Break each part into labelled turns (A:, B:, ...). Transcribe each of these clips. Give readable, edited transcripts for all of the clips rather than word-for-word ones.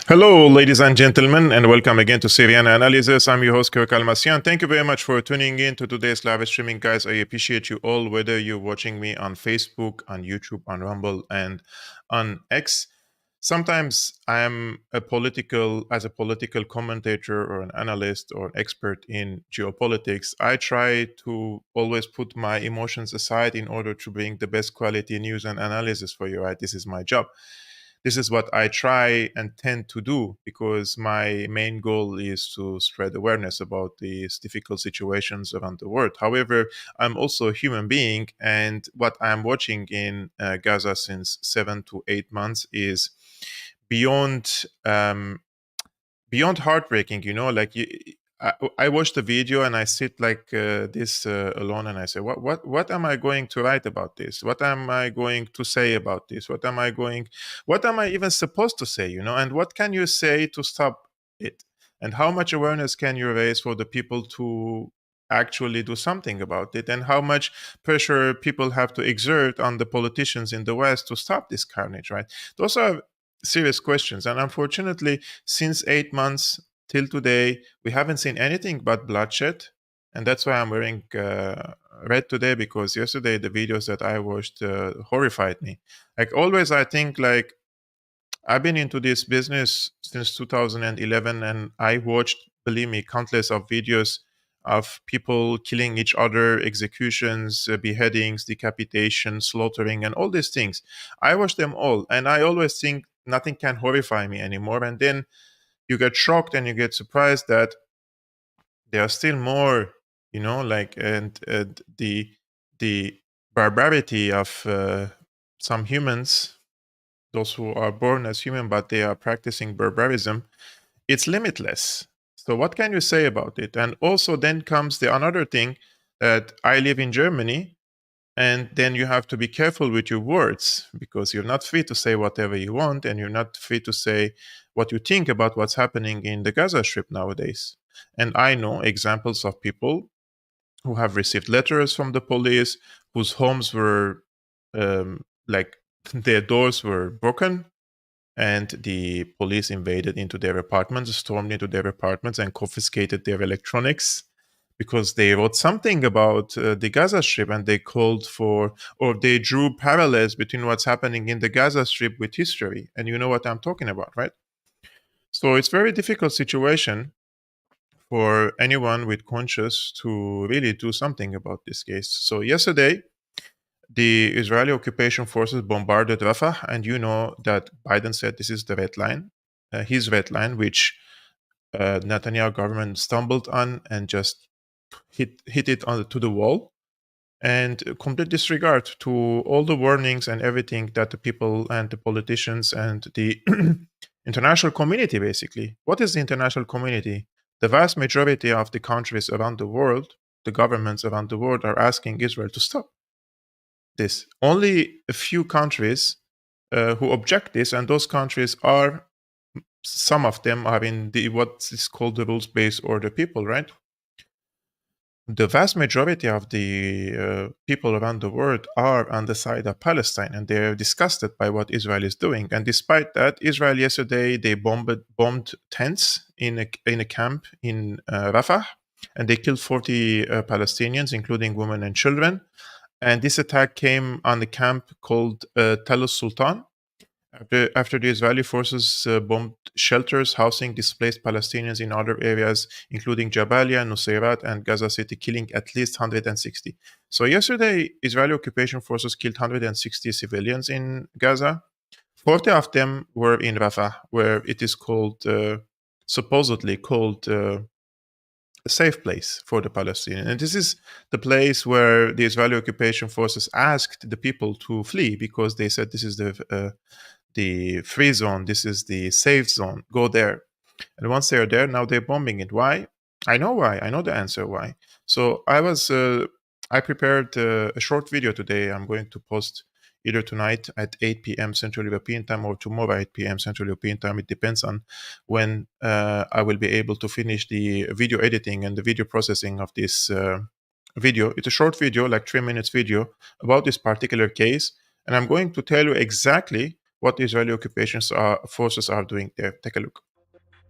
A: Hello, ladies and gentlemen, and welcome again to Syriana Analysis. I'm your host, Kevork Almassian. Thank you very much for tuning in to today's live streaming, guys. I appreciate you all, whether you're watching me on Facebook, on YouTube, on Rumble, and on X. Sometimes I'm as a political commentator or an analyst or an expert in geopolitics. I try to always put my emotions aside in order to bring the best quality news and analysis for you, right? This is my job. This is what I try and tend to do because my main goal is to spread awareness about these difficult situations around the world. However, I'm also a human being, and what I'm watching in Gaza since 7 to 8 months is beyond beyond heartbreaking. I watch the video and I sit like this alone, and I say, what am I going to write about this? What am I going to say about this? What am I even supposed to say? And what can you say to stop it? And how much awareness can you raise for the people to actually do something about it? And how much pressure people have to exert on the politicians in the West to stop this carnage, right? Those are serious questions. And unfortunately, since 8 months till today, we haven't seen anything but bloodshed. And that's why I'm wearing red today, because yesterday the videos that I watched horrified me. Like always, I think like I've been into this business since 2011, and I watched, believe me, countless of videos of people killing each other, executions, beheadings, decapitation, slaughtering, and all these things. I watched them all, and I always think nothing can horrify me anymore. And then you get shocked and you get surprised that there are still more, and the barbarity of some humans, those who are born as human but they are practicing barbarism, it's limitless. So what can you say about it? And also then comes the another thing, that I live in Germany, and then you have to be careful with your words, because you're not free to say whatever you want, and you're not free to say what you think about what's happening in the Gaza Strip nowadays. And I know examples of people who have received letters from the police, whose homes were like their doors were broken, and the police invaded into their apartments, stormed into their apartments, and confiscated their electronics because they wrote something about the Gaza Strip, and they called for, or they drew parallels between what's happening in the Gaza Strip with history. And you know what I'm talking about, right? So it's very difficult situation for anyone with conscience to really do something about this case. So yesterday, the Israeli occupation forces bombarded Rafah, and you know that Biden said this is the red line, his red line, which Netanyahu government stumbled on and just hit it to the wall, and complete disregard to all the warnings and everything that the people and the politicians and the international community, basically. What is the international community? The vast majority of the countries around the world, the governments around the world, are asking Israel to stop this. Only a few countries who object this, and those countries are, some of them are in the what is called the rules-based order people, right? The vast majority of the people around the world are on the side of Palestine, and they're disgusted by what Israel is doing. And despite that, Israel yesterday, they bombed tents in a camp in Rafah, and they killed 40 Palestinians, including women and children. And this attack came on the camp called Tel Sultan, after the Israeli forces bombed shelters housing displaced Palestinians in other areas, including Jabalia, Nusayrat, and Gaza City, killing at least 160. So yesterday, Israeli occupation forces killed 160 civilians in Gaza. 40 of them were in Rafah, where it is called, supposedly called, a safe place for the Palestinians. And this is the place where the Israeli occupation forces asked the people to flee, because they said this is the free zone, this is the safe zone, go there. And once they're there, now they're bombing it. Why? I know why. I know the answer why. So I prepared a short video today. I'm going to post either tonight at 8 p.m. Central European Time or tomorrow at 8 p.m. Central European Time. It depends on when I will be able to finish the video editing and the video processing of this video. It's a short video, like 3 minutes video about this particular case. And I'm going to tell you exactly what Israeli forces are doing there. Take a look.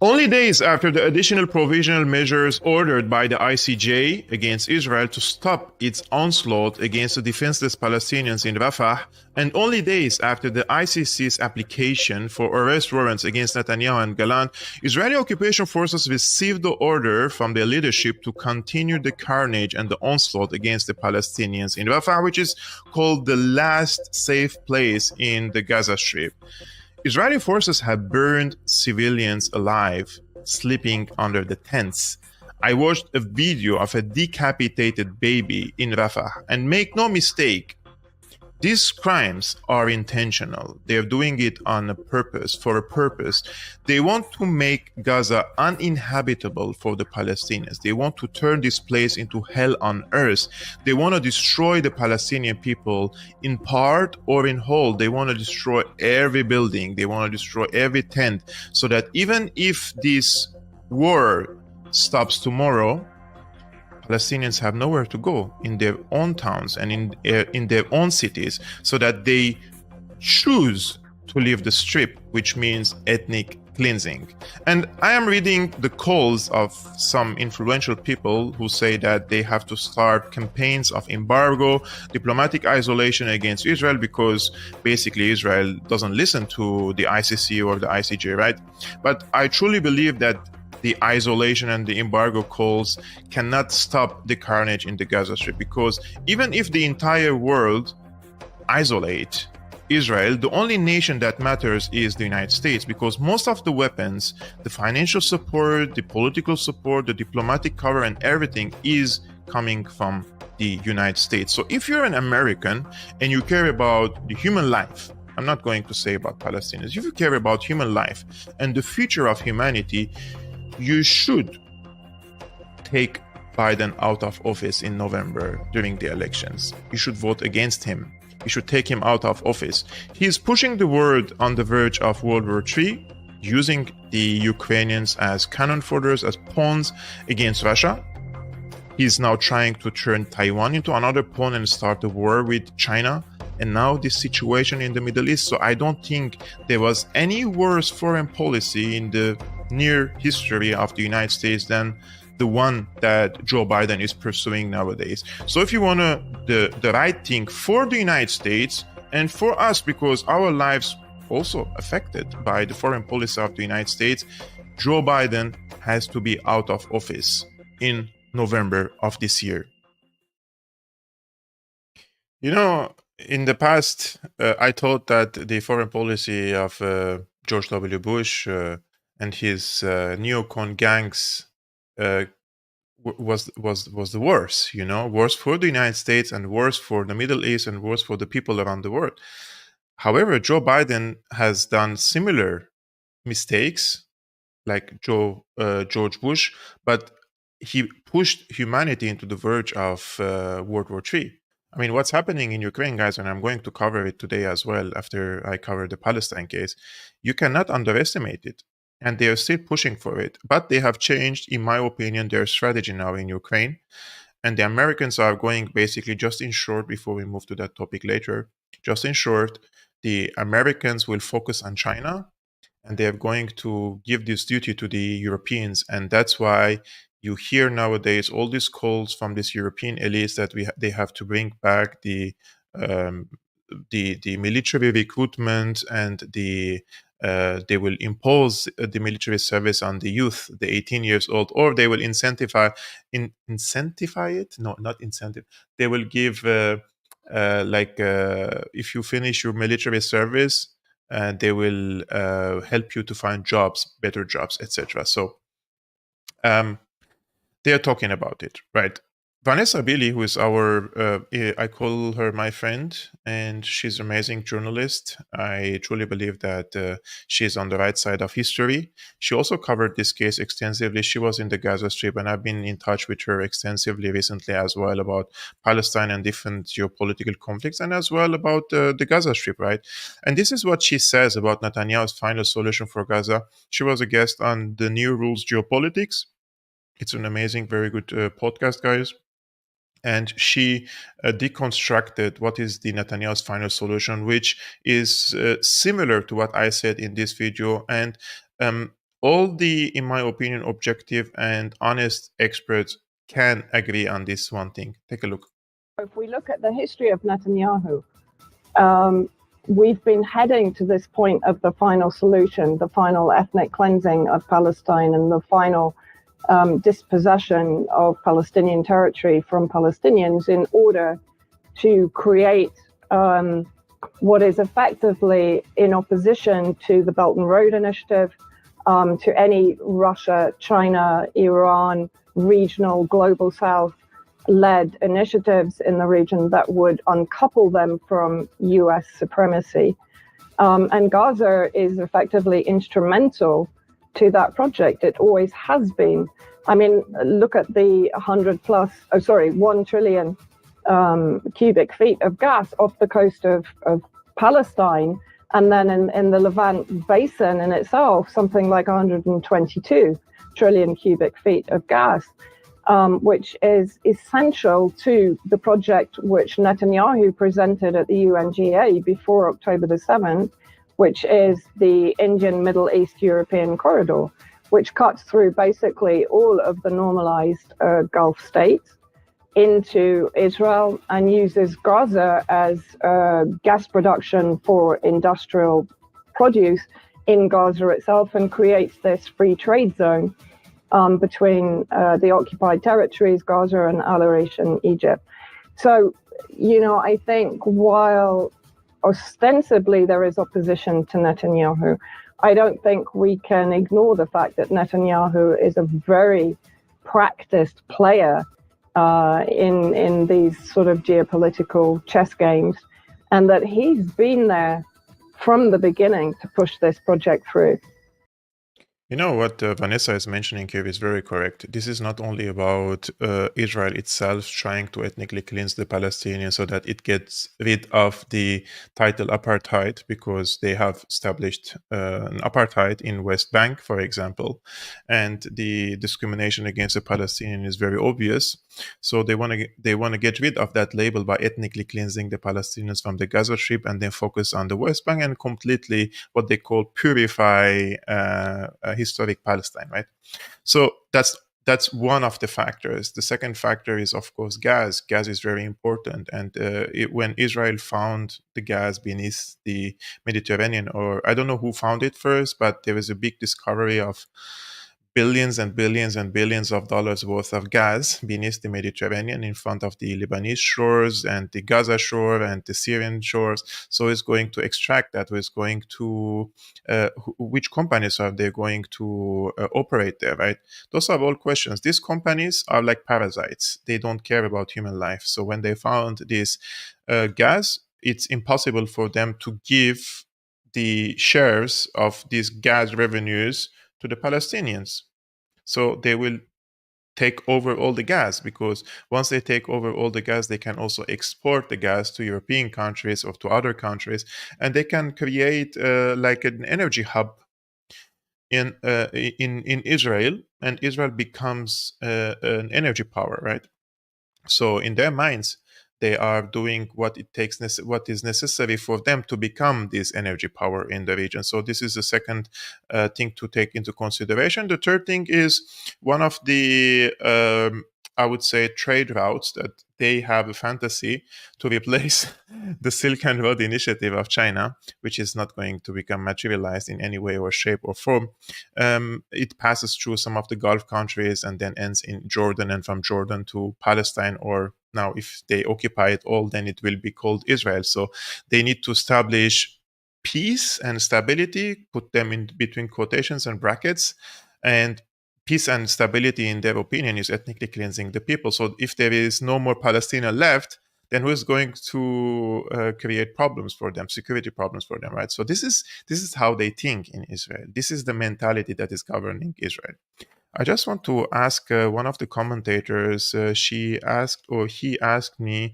A: Only days after the additional provisional measures ordered by the ICJ against Israel to stop its onslaught against the defenseless Palestinians in Rafah, and only days after the ICC's application for arrest warrants against Netanyahu and Gallant, Israeli occupation forces received the order from their leadership to continue the carnage and the onslaught against the Palestinians in Rafah, which is called the last safe place in the Gaza Strip. Israeli forces have burned civilians alive, sleeping under the tents. I watched a video of a decapitated baby in Rafah, and make no mistake, these crimes are intentional. They're doing it on a purpose, for a purpose. They want to make Gaza uninhabitable for the Palestinians. They want to turn this place into hell on earth. They want to destroy the Palestinian people in part or in whole. They want to destroy every building. They want to destroy every tent, so that even if this war stops tomorrow, Palestinians have nowhere to go in their own towns and in their own cities, so that they choose to leave the strip, which means ethnic cleansing. And I am reading the calls of some influential people who say that they have to start campaigns of embargo, diplomatic isolation against Israel, because basically Israel doesn't listen to the ICC or the ICJ, right? But I truly believe that the isolation and the embargo calls cannot stop the carnage in the Gaza Strip, because even if the entire world isolate Israel, the only nation that matters is the United States, because most of the weapons, the financial support, the political support, the diplomatic cover, and everything is coming from the United States. So if you're an American and you care about the human life, I'm not going to say about Palestinians, if you care about human life and the future of humanity, you should take Biden out of office in November during the elections. You should vote against him. You should take him out of office. He is pushing the world on the verge of World War III, using the Ukrainians as cannon fodder, as pawns against Russia. He's now trying to turn Taiwan into another pawn and start a war with China. And now this situation in the Middle East. So I don't think there was any worse foreign policy in the near history of the United States than the one that Joe Biden is pursuing nowadays. So if you want the right thing for the United States and for us, because our lives also affected by the foreign policy of the United States, Joe Biden has to be out of office in November of this year. You know, in the past, I thought that the foreign policy of George W. Bush and his neocon gangs was the worst. You know, worse for the United States and worse for the Middle East and worse for the people around the world. However, Joe Biden has done similar mistakes like George Bush, but he pushed humanity into the verge of World War III. I mean, what's happening in Ukraine, guys, and I'm going to cover it today as well after I cover the Palestine case, you cannot underestimate it. And they are still pushing for it. But they have changed, in my opinion, their strategy now in Ukraine. And the Americans are going basically, just in short, before we move to that topic later, just in short, the Americans will focus on China, and they're going to give this duty to the Europeans. And that's why you hear nowadays all these calls from this European elites that they have to bring back the military recruitment, and they will impose the military service on the youth, the 18 years old, or they will incentivize it. No, not incentive. They will give if you finish your military service, they will help you to find jobs, better jobs, etc. So they are talking about it, right? Vanessa Billy, who is I call her my friend, and she's an amazing journalist. I truly believe that she's on the right side of history. She also covered this case extensively. She was in the Gaza Strip, and I've been in touch with her extensively recently as well about Palestine and different geopolitical conflicts, and as well about the Gaza Strip, right? And this is what she says about Netanyahu's final solution for Gaza. She was a guest on the New Rules Geopolitics. It's an amazing, very good podcast, guys. and she deconstructed what is the Netanyahu's final solution, which is similar to what I said in this video. And all the, in my opinion, objective and honest experts can agree on this one thing. Take a look.
B: If we look at the history of Netanyahu, we've been heading to this point of the final solution, the final ethnic cleansing of Palestine, and the final dispossession of Palestinian territory from Palestinians in order to create what is effectively in opposition to the Belt and Road Initiative, to any Russia, China, Iran, regional, global South led initiatives in the region that would uncouple them from US supremacy. And Gaza is effectively instrumental to that project. It always has been. I mean, look at the 1 trillion cubic feet of gas off the coast of Palestine, and then in the Levant basin in itself, something like 122 trillion cubic feet of gas, which is essential to the project which Netanyahu presented at the UNGA before October the 7th, which is the Indian Middle East European corridor, which cuts through basically all of the normalized Gulf states into Israel and uses Gaza as gas production for industrial produce in Gaza itself, and creates this free trade zone between the occupied territories, Gaza and Al-Arish Egypt. So, I think while ostensibly there is opposition to Netanyahu, I don't think we can ignore the fact that Netanyahu is a very practiced player in these sort of geopolitical chess games, and that he's been there from the beginning to push this project through.
A: You know what Vanessa is mentioning here is very correct. This is not only about Israel itself trying to ethnically cleanse the Palestinians so that it gets rid of the title apartheid, because they have established an apartheid in West Bank, for example, and the discrimination against the Palestinian is very obvious. So they want to get rid of that label by ethnically cleansing the Palestinians from the Gaza Strip, and then focus on the West Bank and completely what they call purify historic Palestine, right? So that's one of the factors. The second factor is, of course, gas. Gas is very important, and when Israel found the gas beneath the Mediterranean, or I don't know who found it first, but there was a big discovery of billions and billions and billions of dollars worth of gas beneath the Mediterranean in front of the Lebanese shores and the Gaza shore and the Syrian shores. So it's going to extract that. It's going to, which companies are they going to operate there, right? Those are all questions. These companies are like parasites. They don't care about human life. So when they found this gas, it's impossible for them to give the shares of these gas revenues to the Palestinians. So they will take over all the gas, because once they take over all the gas, they can also export the gas to European countries or to other countries, and they can create like an energy hub in Israel, and Israel becomes an energy power, right? So in their minds, they are doing what it takes, what is necessary for them to become this energy power in the region. So this is the second thing to take into consideration. The third thing is one of the, I would say, trade routes that they have a fantasy to replace the Silk Road Initiative of China, which is not going to become materialized in any way or shape or form. It passes through some of the Gulf countries and then ends in Jordan, and from Jordan to Palestine, or now if they occupy it all, then it will be called Israel. So they need to establish peace and stability, put them in between quotations and brackets, and peace and stability, in their opinion, is ethnically cleansing the people. So if there is no more Palestinian left, then who is going to create problems for them, security problems for them, right? So this is how they think in Israel. This is the mentality that is governing Israel. I just want to ask one of the commentators. He asked me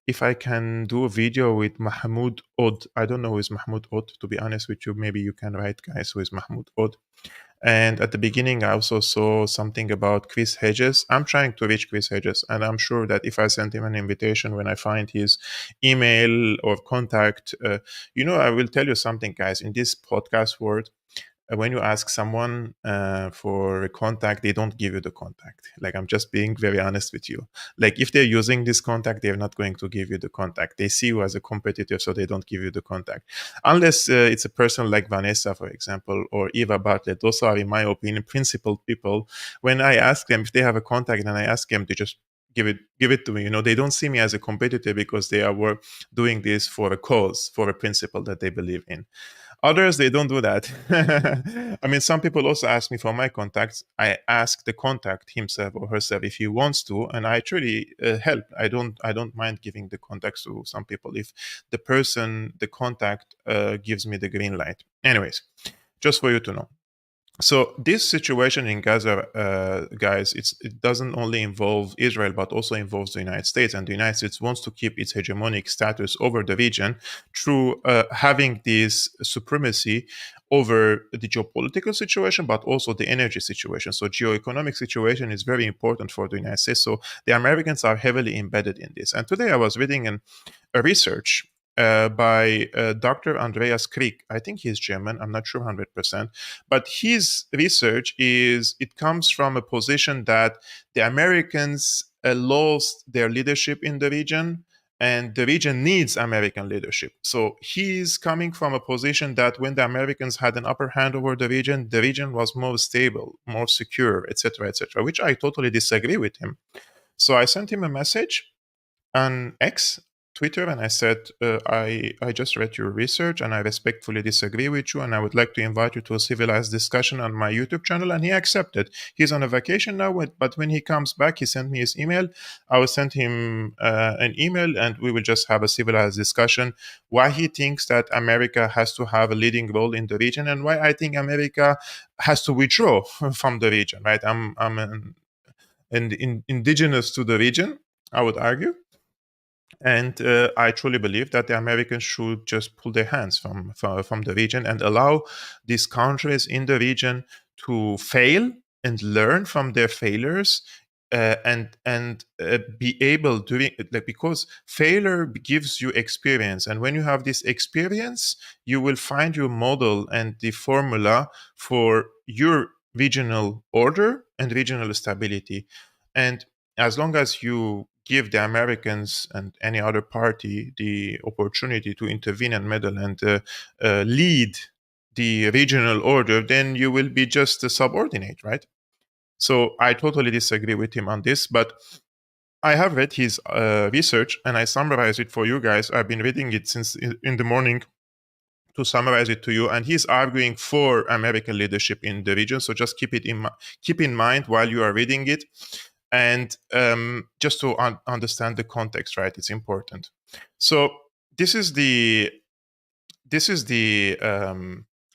A: if I can do a video with Mahmoud Od. I don't know who is Mahmoud Od, to be honest with you. Maybe you can write, guys, who is Mahmoud Od. And at the beginning, I also saw something about Chris Hedges. I'm trying to reach Chris Hedges, and I'm sure that if I send him an invitation, when I find his email or contact, I will tell you something, guys. In this podcast world, when you ask someone for a contact, they don't give you the contact. Like, I'm just being very honest with you. Like, if they're using this contact, they're not going to give you the contact. They see you as a competitor, so they don't give you the contact. Unless it's a person like Vanessa, for example, or Eva Bartlett. Those are, in my opinion, principled people. When I ask them if they have a contact, and I ask them to just give it to me. They don't see me as a competitor because they are doing this for a cause, for a principle that they believe in. Others, they don't do that. I mean, some people also ask me for my contacts. I ask the contact himself or herself if he wants to, and I actually help. I don't mind giving the contacts to some people if the contact gives me the green light. Anyways, just for you to know. So this situation in Gaza, guys, it doesn't only involve Israel, but also involves the United States. And the United States wants to keep its hegemonic status over the region through having this supremacy over the geopolitical situation, but also the energy situation. So geoeconomic situation is very important for the United States. So the Americans are heavily embedded in this. And today I was reading a research by Dr. Andreas Krieg. I think he's German. I'm not sure 100%. But his research it comes from a position that the Americans lost their leadership in the region, and the region needs American leadership. So he's coming from a position that when the Americans had an upper hand over the region was more stable, more secure, etc., which I totally disagree with him. So I sent him a message on X, Twitter, and I said, I just read your research and I respectfully disagree with you, and I would like to invite you to a civilized discussion on my YouTube channel. And he accepted. He's on a vacation now, but when he comes back, he sent me his email. I will send him an email, and we will just have a civilized discussion why he thinks that America has to have a leading role in the region, and why I think America has to withdraw from the region. Right? I'm an indigenous to the region, I would argue. And I truly believe that the Americans should just pull their hands from the region and allow these countries in the region to fail and learn from their failures, and be able to, because failure gives you experience, and when you have this experience, you will find your model and the formula for your regional order and regional stability. And as long as you give the Americans and any other party the opportunity to intervene and meddle and lead the regional order, then you will be just a subordinate, right? So I totally disagree with him on this, but I have read his research and I summarize it for you guys. I've been reading it since in the morning to summarize it to you, and he's arguing for American leadership in the region. So just keep in mind while you are reading it. And just to understand the context, right? It's important. So this is the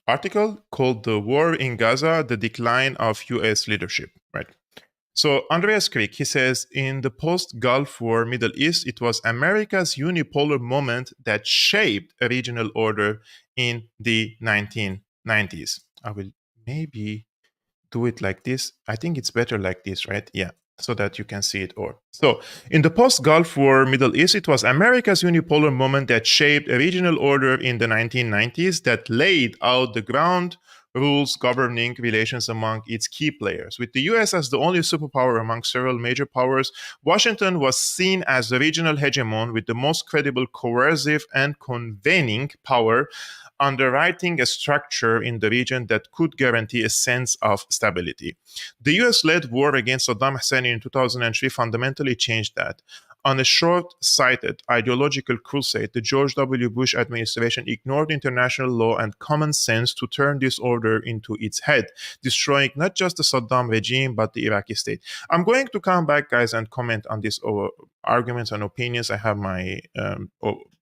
A: article called "The War in Gaza: The Decline of U.S. Leadership." Right. So Andreas Krieg, he says, in the post-Gulf War Middle East, it was America's unipolar moment that shaped a regional order in the 1990s. I will maybe do it like this. I think it's better like this, right? Yeah, so that you can see it all. So, in the post-Gulf War Middle East, it was America's unipolar moment that shaped a regional order in the 1990s that laid out the ground rules governing relations among its key players. With the US as the only superpower among several major powers, Washington was seen as the regional hegemon with the most credible coercive and convening power, underwriting a structure in the region that could guarantee a sense of stability. The US-led war against Saddam Hussein in 2003 fundamentally changed that. On a short-sighted ideological crusade, the George W. Bush administration ignored international law and common sense to turn this order into its head, destroying not just the Saddam regime, but the Iraqi state. I'm going to come back, guys, and comment on these arguments and opinions. I have my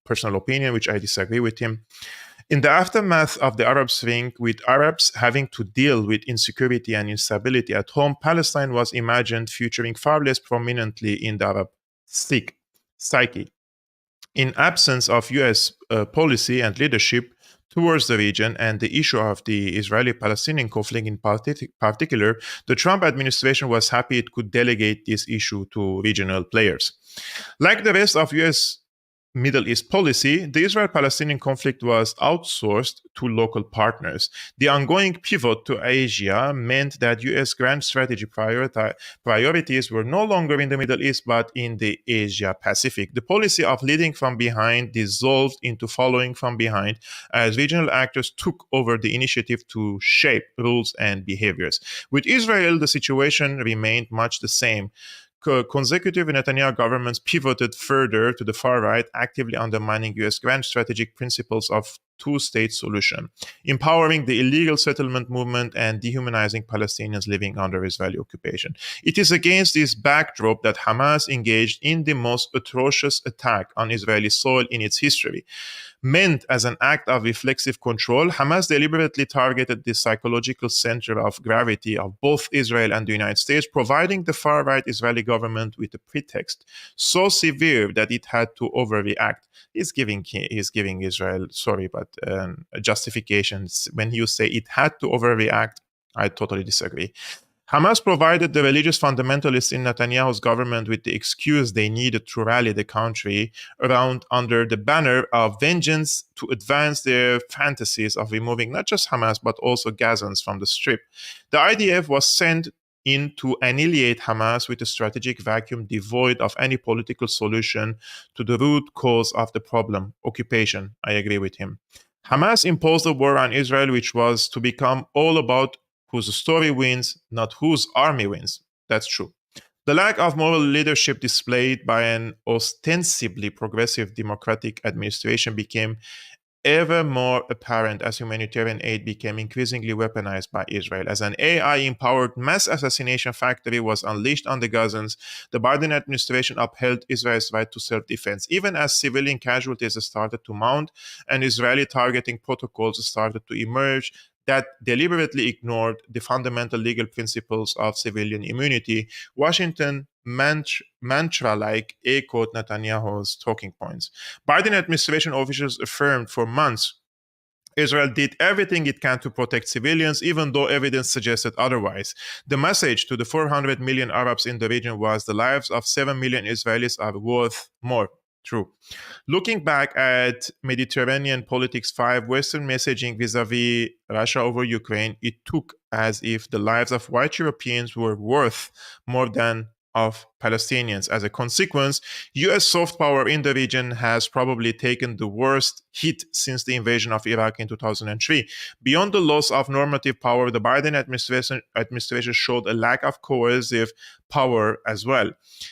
A: personal opinion, which I disagree with him. In the aftermath of the Arab Spring, with Arabs having to deal with insecurity and instability at home, Palestine was imagined featuring far less prominently in the Arab psyche. In absence of US policy and leadership towards the region and the issue of the Israeli-Palestinian conflict in particular, the Trump administration was happy it could delegate this issue to regional players. Like the rest of U.S. Middle East policy, the Israel-Palestinian conflict was outsourced to local partners. The ongoing pivot to Asia meant that U.S. grand strategy priorities were no longer in the Middle East but in the Asia-Pacific. The policy of leading from behind dissolved into following from behind as regional actors took over the initiative to shape rules and behaviors. With Israel, the situation remained much the same. Consecutive Netanyahu governments pivoted further to the far right, actively undermining U.S. grand strategic principles of two-state solution, empowering the illegal settlement movement and dehumanizing Palestinians living under Israeli occupation. It is against this backdrop that Hamas engaged in the most atrocious attack on Israeli soil in its history. Meant as an act of reflexive control, Hamas deliberately targeted the psychological center of gravity of both Israel and the United States, providing the far-right Israeli government with a pretext so severe that it had to overreact. He's giving Israel, justifications. When you say it had to overreact, I totally disagree. Hamas provided the religious fundamentalists in Netanyahu's government with the excuse they needed to rally the country around under the banner of vengeance to advance their fantasies of removing not just Hamas but also Gazans from the Strip. The IDF was sent in to annihilate Hamas with a strategic vacuum devoid of any political solution to the root cause of the problem, occupation. I agree with him. Hamas imposed a war on Israel which was to become all about whose story wins, not whose army wins. That's true. The lack of moral leadership displayed by an ostensibly progressive democratic administration became ever more apparent as humanitarian aid became increasingly weaponized by Israel. As an AI-empowered mass assassination factory was unleashed on the Gazans, the Biden administration upheld Israel's right to self-defense, even as civilian casualties started to mount and Israeli targeting protocols started to emerge that deliberately ignored the fundamental legal principles of civilian immunity. Washington mantra-like echoed Netanyahu's talking points. Biden administration officials affirmed for months Israel did everything it can to protect civilians, even though evidence suggested otherwise. The message to the 400 million Arabs in the region was the lives of 7 million Israelis are worth more. True. Looking back at Mediterranean politics 5, Western messaging vis-a-vis Russia over Ukraine, it took as if the lives of white Europeans were worth more than of Palestinians. As a consequence, U.S. soft power in the region has probably taken the worst hit since the invasion of Iraq in 2003. Beyond the loss of normative power, the Biden administration showed a lack of coercive power as well.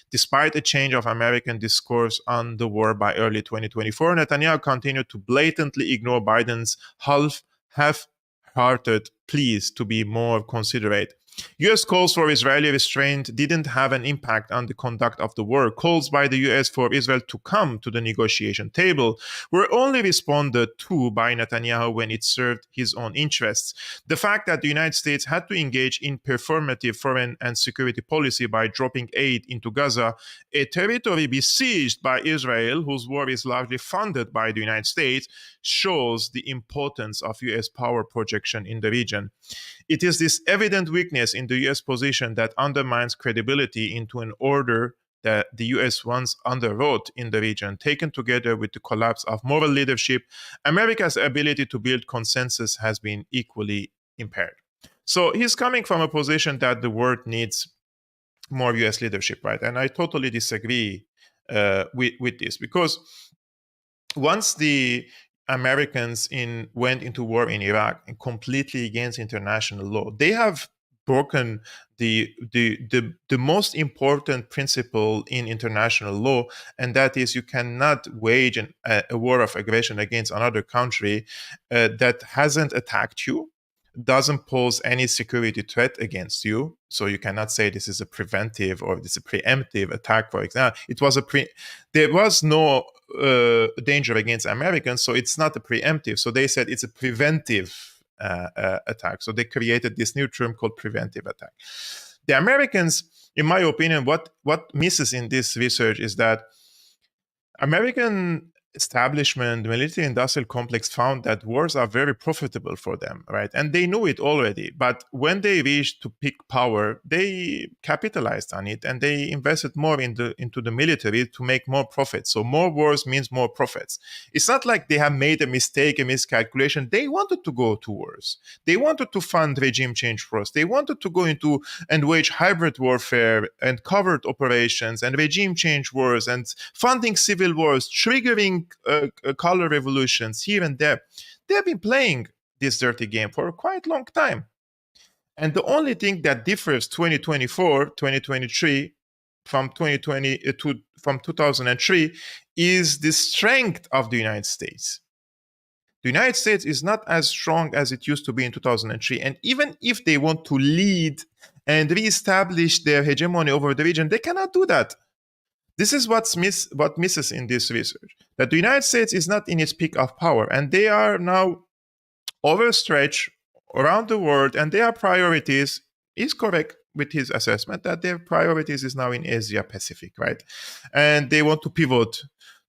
A: Despite a change of American discourse on the war by early 2024, Netanyahu continued to blatantly ignore Biden's half-hearted pleas to be more considerate. U.S. calls for Israeli restraint didn't have an impact on the conduct of the war. Calls by the U.S. for Israel to come to the negotiation table were only responded to by Netanyahu when it served his own interests. The fact that the United States had to engage in performative foreign and security policy by dropping aid into Gaza, a territory besieged by Israel, whose war is largely funded by the United States, shows the importance of U.S. power projection in the region. It is this evident weakness in the U.S. position that undermines credibility into an order that the U.S. once underwrote in the region. Taken together with the collapse of moral leadership, America's ability to build consensus has been equally impaired. So he's coming from a position that the world needs more U.S. leadership, right? And I totally disagree with this, because once the Americans went into war in Iraq and completely against international law, they have broken the most important principle in international law, and that is you cannot wage a war of aggression against another country that hasn't attacked you, doesn't pose any security threat against you. So you cannot say this is a preventive or this is a preemptive attack, for example. There was no danger against Americans, so it's not a preemptive. So they said it's a preventive attack. So they created this new term called preventive attack. The Americans, in my opinion, what misses in this research is that American establishment, the military-industrial complex found that wars are very profitable for them, right? And they knew it already. But when they reached to peak power, they capitalized on it and they invested more into the military to make more profits. So more wars means more profits. It's not like they have made a mistake, a miscalculation. They wanted to go to wars. They wanted to fund regime change wars. They wanted to go into and wage hybrid warfare and covert operations and regime change wars and funding civil wars, triggering color revolutions here and there. They've been playing this dirty game for a quite long time. And the only thing that differs 2024, 2023 from 2020 from 2003 is the strength of the United States. The United States is not as strong as it used to be in 2003. And even if they want to lead and reestablish their hegemony over the region, they cannot do that. This is what misses in this research, that the United States is not in its peak of power, and they are now overstretched around the world, and their priorities is correct with his assessment that their priorities is now in Asia Pacific, right? And they want to pivot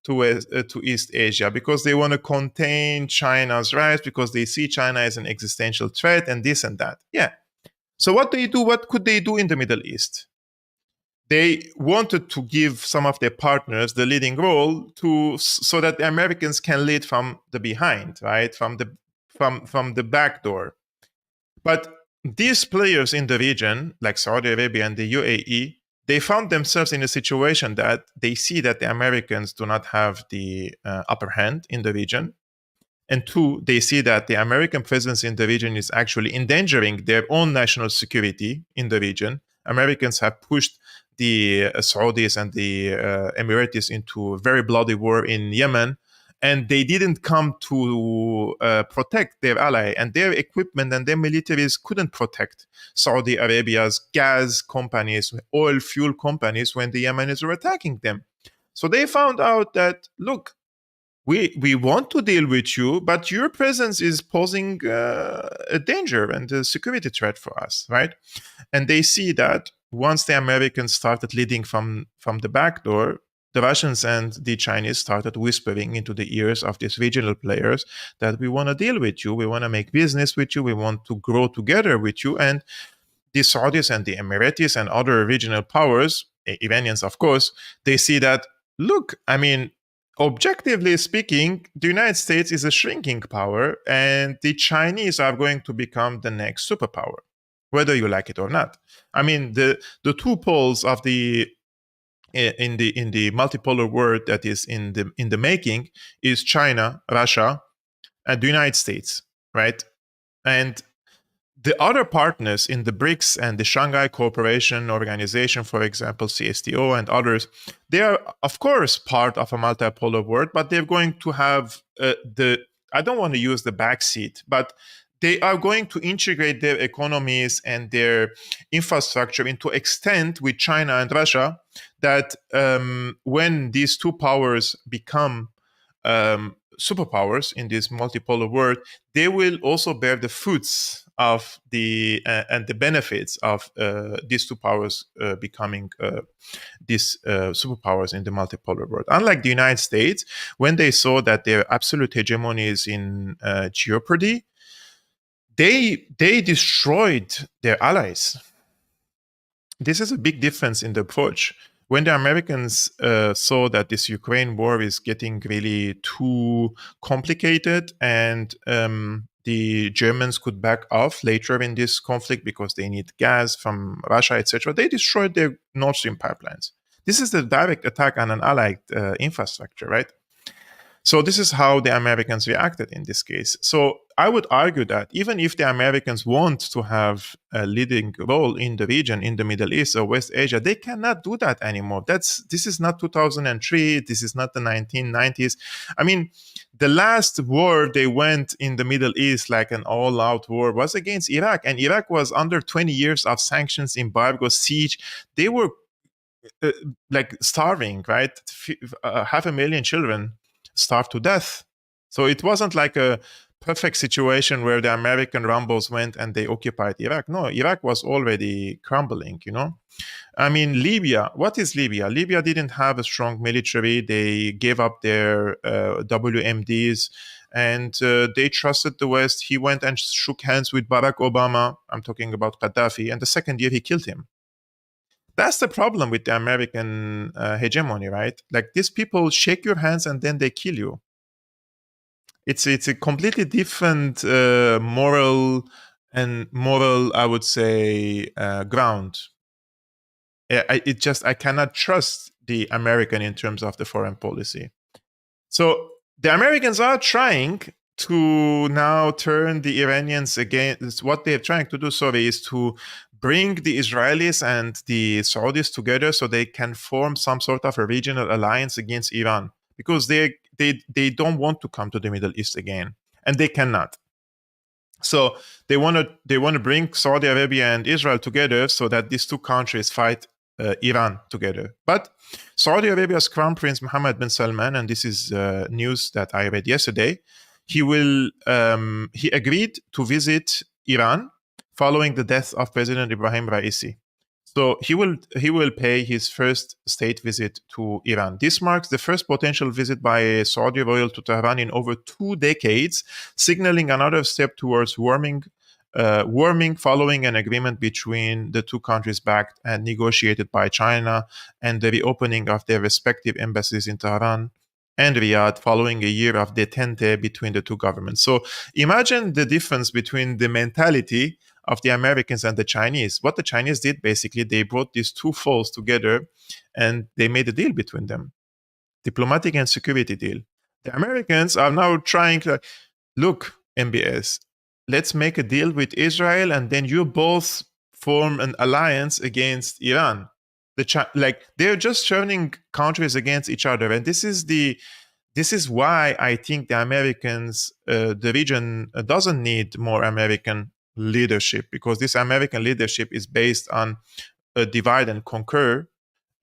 A: to East Asia because they want to contain China's rise, because they see China as an existential threat and this and that. Yeah. So what could they do in the Middle East? They wanted to give some of their partners the leading role so that the Americans can lead from the behind, right? From the back door. But these players in the region, like Saudi Arabia and the UAE, they found themselves in a situation that they see that the Americans do not have the upper hand in the region. And two, they see that the American presence in the region is actually endangering their own national security in the region. Americans have pushed the Saudis and the Emiratis into a very bloody war in Yemen, and they didn't come to protect their ally, and their equipment and their militaries couldn't protect Saudi Arabia's gas companies, oil fuel companies when the Yemenis were attacking them. So they found out that, look, we want to deal with you, but your presence is posing a danger and a security threat for us, right? And they see that once the Americans started leading from the back door, the Russians and the Chinese started whispering into the ears of these regional players that we want to deal with you, we want to make business with you, we want to grow together with you. And the Saudis and the Emiratis and other regional powers, Iranians of course, they see that, look, I mean, objectively speaking, the United States is a shrinking power, and the Chinese are going to become the next superpower, whether you like it or not. I mean, the two poles of the in the multipolar world that is in the making is China, Russia, and the United States, right? And the other partners in the BRICS and the Shanghai Cooperation Organization, for example, CSTO and others, they are, of course, part of a multipolar world, but they're going to have I don't want to use the backseat, but they are going to integrate their economies and their infrastructure into extent with China and Russia that when these two powers become superpowers in this multipolar world, they will also bear the fruits of the and the benefits of these two powers becoming these superpowers in the multipolar world. Unlike the United States, when they saw that their absolute hegemony is in jeopardy, they destroyed their allies. This is a big difference in the approach. When the Americans saw that this Ukraine war is getting really too complicated, and the Germans could back off later in this conflict because they need gas from Russia, etc., they destroyed their Nord Stream pipelines. This is the direct attack on an allied infrastructure, right? So this is how the Americans reacted in this case. So I would argue that even if the Americans want to have a leading role in the region, in the Middle East or West Asia, they cannot do that anymore. This is not 2003. This is not the 1990s. I mean, the last war they went in the Middle East, like an all-out war, was against Iraq. And Iraq was under 20 years of sanctions, embargo, siege. They were like starving, right? 500,000 children starved to death. So it wasn't like a perfect situation where the American Rambos went and they occupied Iraq. No, Iraq was already crumbling, I mean, Libya, what is Libya? Libya didn't have a strong military. They gave up their WMDs and they trusted the West. He went and shook hands with Barack Obama. I'm talking about Gaddafi. And the second year, he killed him. That's the problem with the American hegemony, right? Like, these people shake your hands and then they kill you. It's a completely different moral, I would say, ground. I cannot trust the American in terms of the foreign policy. So the Americans are trying to now turn the Iranians against. What they're trying to do, is to bring the Israelis and the Saudis together so they can form some sort of a regional alliance against Iran, because they don't want to come to the Middle East again, and they cannot. So they want to bring Saudi Arabia and Israel together so that these two countries fight Iran together. But Saudi Arabia's Crown Prince Mohammed bin Salman, and this is news that I read yesterday, he agreed to visit Iran following the death of President Ibrahim Raisi. So he will pay his first state visit to Iran. This marks the first potential visit by a Saudi royal to Tehran in over 2 decades, signaling another step towards warming following an agreement between the two countries backed and negotiated by China, and the reopening of their respective embassies in Tehran and Riyadh following a year of detente between the two governments. So imagine the difference between the mentality of the Americans and the Chinese. What the Chinese did, basically, they brought these two foes together and they made a deal between them. Diplomatic and security deal. The Americans are now trying to, look, MBS, let's make a deal with Israel and then you both form an alliance against Iran. They're just turning countries against each other. And this is why I think the Americans, the region doesn't need more American leadership, because this American leadership is based on a divide and conquer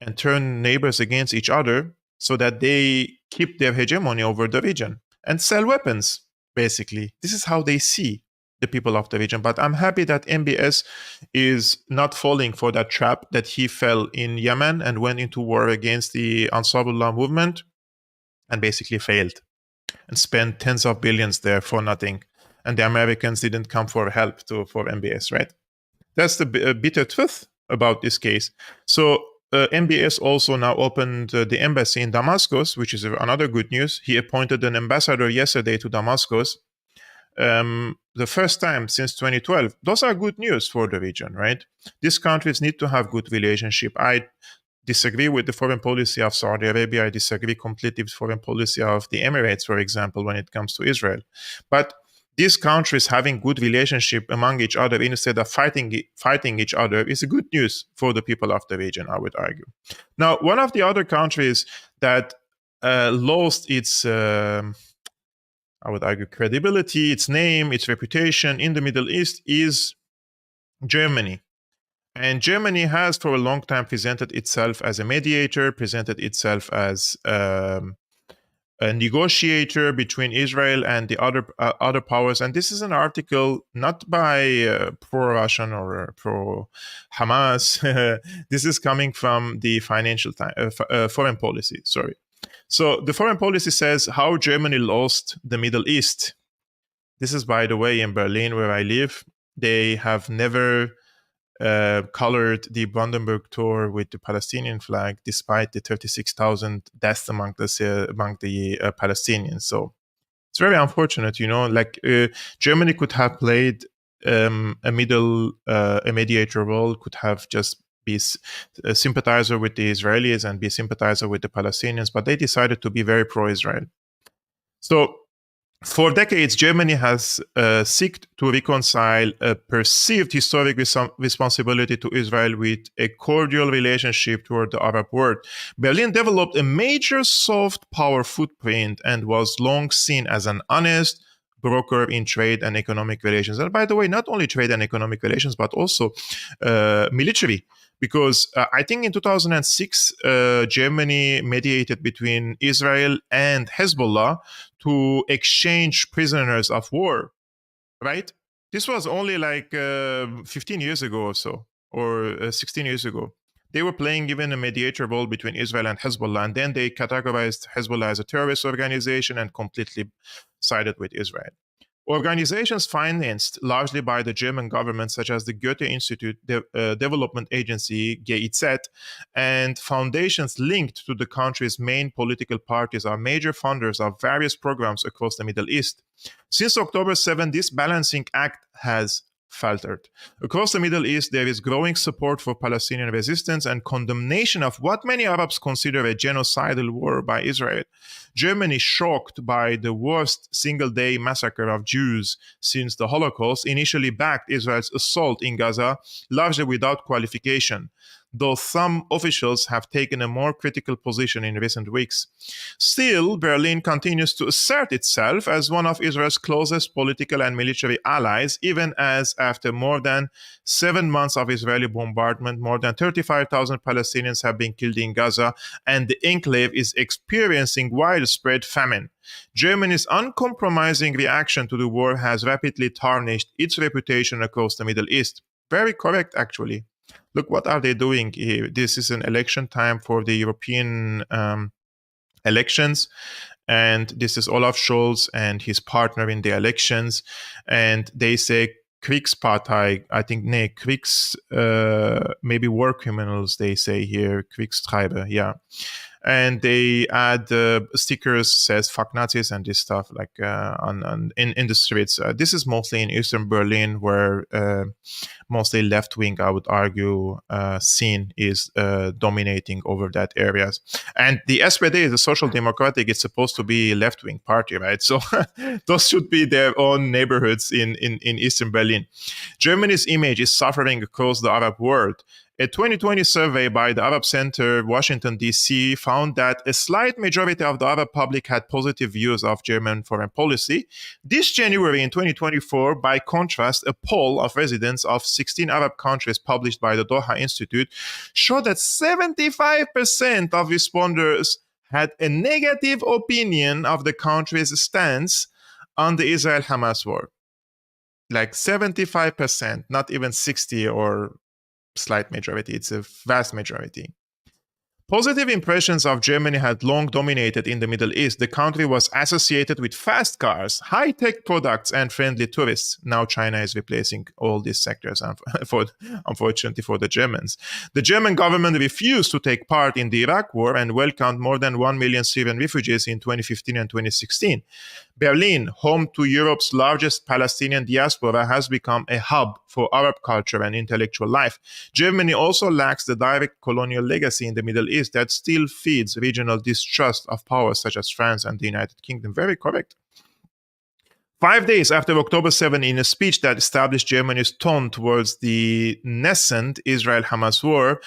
A: and turn neighbors against each other so that they keep their hegemony over the region and sell weapons, basically. This is how they see the people of the region. But I'm happy that MBS is not falling for that trap that he fell in Yemen and went into war against the Ansarullah movement and basically failed and spent tens of billions there for nothing. And the Americans didn't come for help for MBS, right? That's the bitter truth about this case. So MBS also now opened the embassy in Damascus, which is another good news. He appointed an ambassador yesterday to Damascus, the first time since 2012. Those are good news for the region, right? These countries need to have good relationship. I disagree with the foreign policy of Saudi Arabia. I disagree completely with foreign policy of the Emirates, for example, when it comes to Israel. But these countries having good relationship among each other instead of fighting each other is a good news for the people of the region, I would argue. Now, one of the other countries that lost its, I would argue, credibility, its name, its reputation in the Middle East is Germany. And Germany has for a long time presented itself as a mediator, presented itself as a negotiator between Israel and the other powers. And this is an article not by pro-Russian or pro-Hamas. This is coming from the Financial Foreign Policy. Sorry. So the foreign policy says how Germany lost the Middle East. This is, by the way, in Berlin, where I live. They have never colored the Brandenburg Tor with the Palestinian flag, despite the 36,000 deaths among the Palestinians. So it's very unfortunate, Germany could have played a mediator role, could have just be a sympathizer with the Israelis and be a sympathizer with the Palestinians, but they decided to be very pro-Israel. So for decades, Germany has sought to reconcile a perceived historic responsibility to Israel with a cordial relationship toward the Arab world. Berlin developed a major soft power footprint and was long seen as an honest broker in trade and economic relations. And by the way, not only trade and economic relations, but also military because I think in 2006, Germany mediated between Israel and Hezbollah to exchange prisoners of war, right? This was only like 15 years ago or so, or 16 years ago. They were playing even a mediator role between Israel and Hezbollah, and then they categorized Hezbollah as a terrorist organization and completely sided with Israel. Organizations financed largely by the German government, such as the Goethe Institute Development Agency, GIZ, and foundations linked to the country's main political parties, are major funders of various programs across the Middle East. Since October 7, this balancing act has faltered. Across the Middle East, there is growing support for Palestinian resistance and condemnation of what many Arabs consider a genocidal war by Israel. Germany, shocked by the worst single-day massacre of Jews since the Holocaust, initially backed Israel's assault in Gaza, largely without qualification, though some officials have taken a more critical position in recent weeks. Still, Berlin continues to assert itself as one of Israel's closest political and military allies, even as after more than 7 months of Israeli bombardment, more than 35,000 Palestinians have been killed in Gaza, and the enclave is experiencing widespread famine. Germany's uncompromising reaction to the war has rapidly tarnished its reputation across the Middle East. Very correct, actually. Look, what are they doing here? This is an election time for the European elections. And this is Olaf Scholz and his partner in the elections. And they say Kriegspartei, I think, maybe war criminals, they say here, Kriegstreiber, yeah. And they add stickers says "fuck Nazis" and this stuff like in the streets. This is mostly in Eastern Berlin, where mostly left-wing, I would argue, scene is dominating over that areas. And the SPD, the Social Democratic, is supposed to be a left-wing party, right? So those should be their own neighborhoods in Eastern Berlin. Germany's image is suffering across the Arab world. A 2020 survey by the Arab Center, Washington, D.C., found that a slight majority of the Arab public had positive views of German foreign policy. This January in 2024, by contrast, a poll of residents of 16 Arab countries published by the Doha Institute showed that 75% of respondents had a negative opinion of the country's stance on the Israel-Hamas war. Like 75%, not even 60 or slight majority. It's a vast majority. Positive impressions of Germany had long dominated in the Middle East. The country was associated with fast cars, high-tech products, and friendly tourists. Now China is replacing all these sectors, unfortunately for the Germans. The German government refused to take part in the Iraq war and welcomed more than 1 million Syrian refugees in 2015 and 2016. Berlin, home to Europe's largest Palestinian diaspora, has become a hub for Arab culture and intellectual life. Germany also lacks the direct colonial legacy in the Middle East that still feeds regional distrust of powers such as France and the United Kingdom. Very correct. 5 days after October 7, in a speech that established Germany's tone towards the nascent Israel-Hamas war,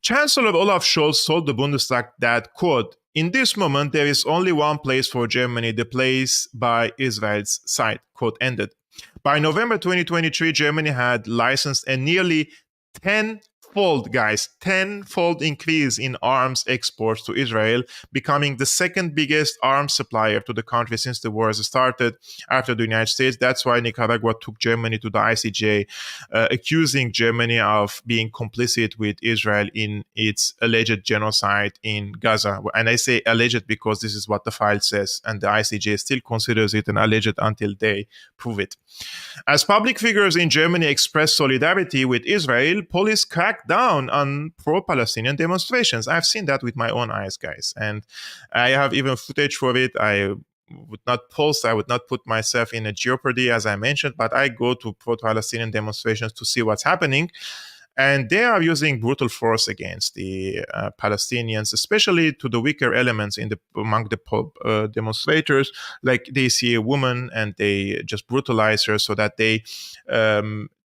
A: Chancellor Olaf Scholz told the Bundestag that, quote, "In this moment, there is only one place for Germany, the place by Israel's side," quote ended. By November 2023, Germany had licensed a nearly tenfold increase in arms exports to Israel, becoming the second biggest arms supplier to the country since the war started after the United States. That's why Nicaragua took Germany to the ICJ, accusing Germany of being complicit with Israel in its alleged genocide in Gaza. And I say alleged because this is what the file says, and the ICJ still considers it an alleged until they prove it. As public figures in Germany expressed solidarity with Israel, police cracked down on pro-Palestinian demonstrations. I've seen that with my own eyes, guys. And I have even footage for it. I would not post, I would not put myself in a jeopardy, as I mentioned, but I go to pro-Palestinian demonstrations to see what's happening. And they are using brutal force against the Palestinians, especially to the weaker elements among the demonstrators. Like they see a woman and they just brutalize her so that they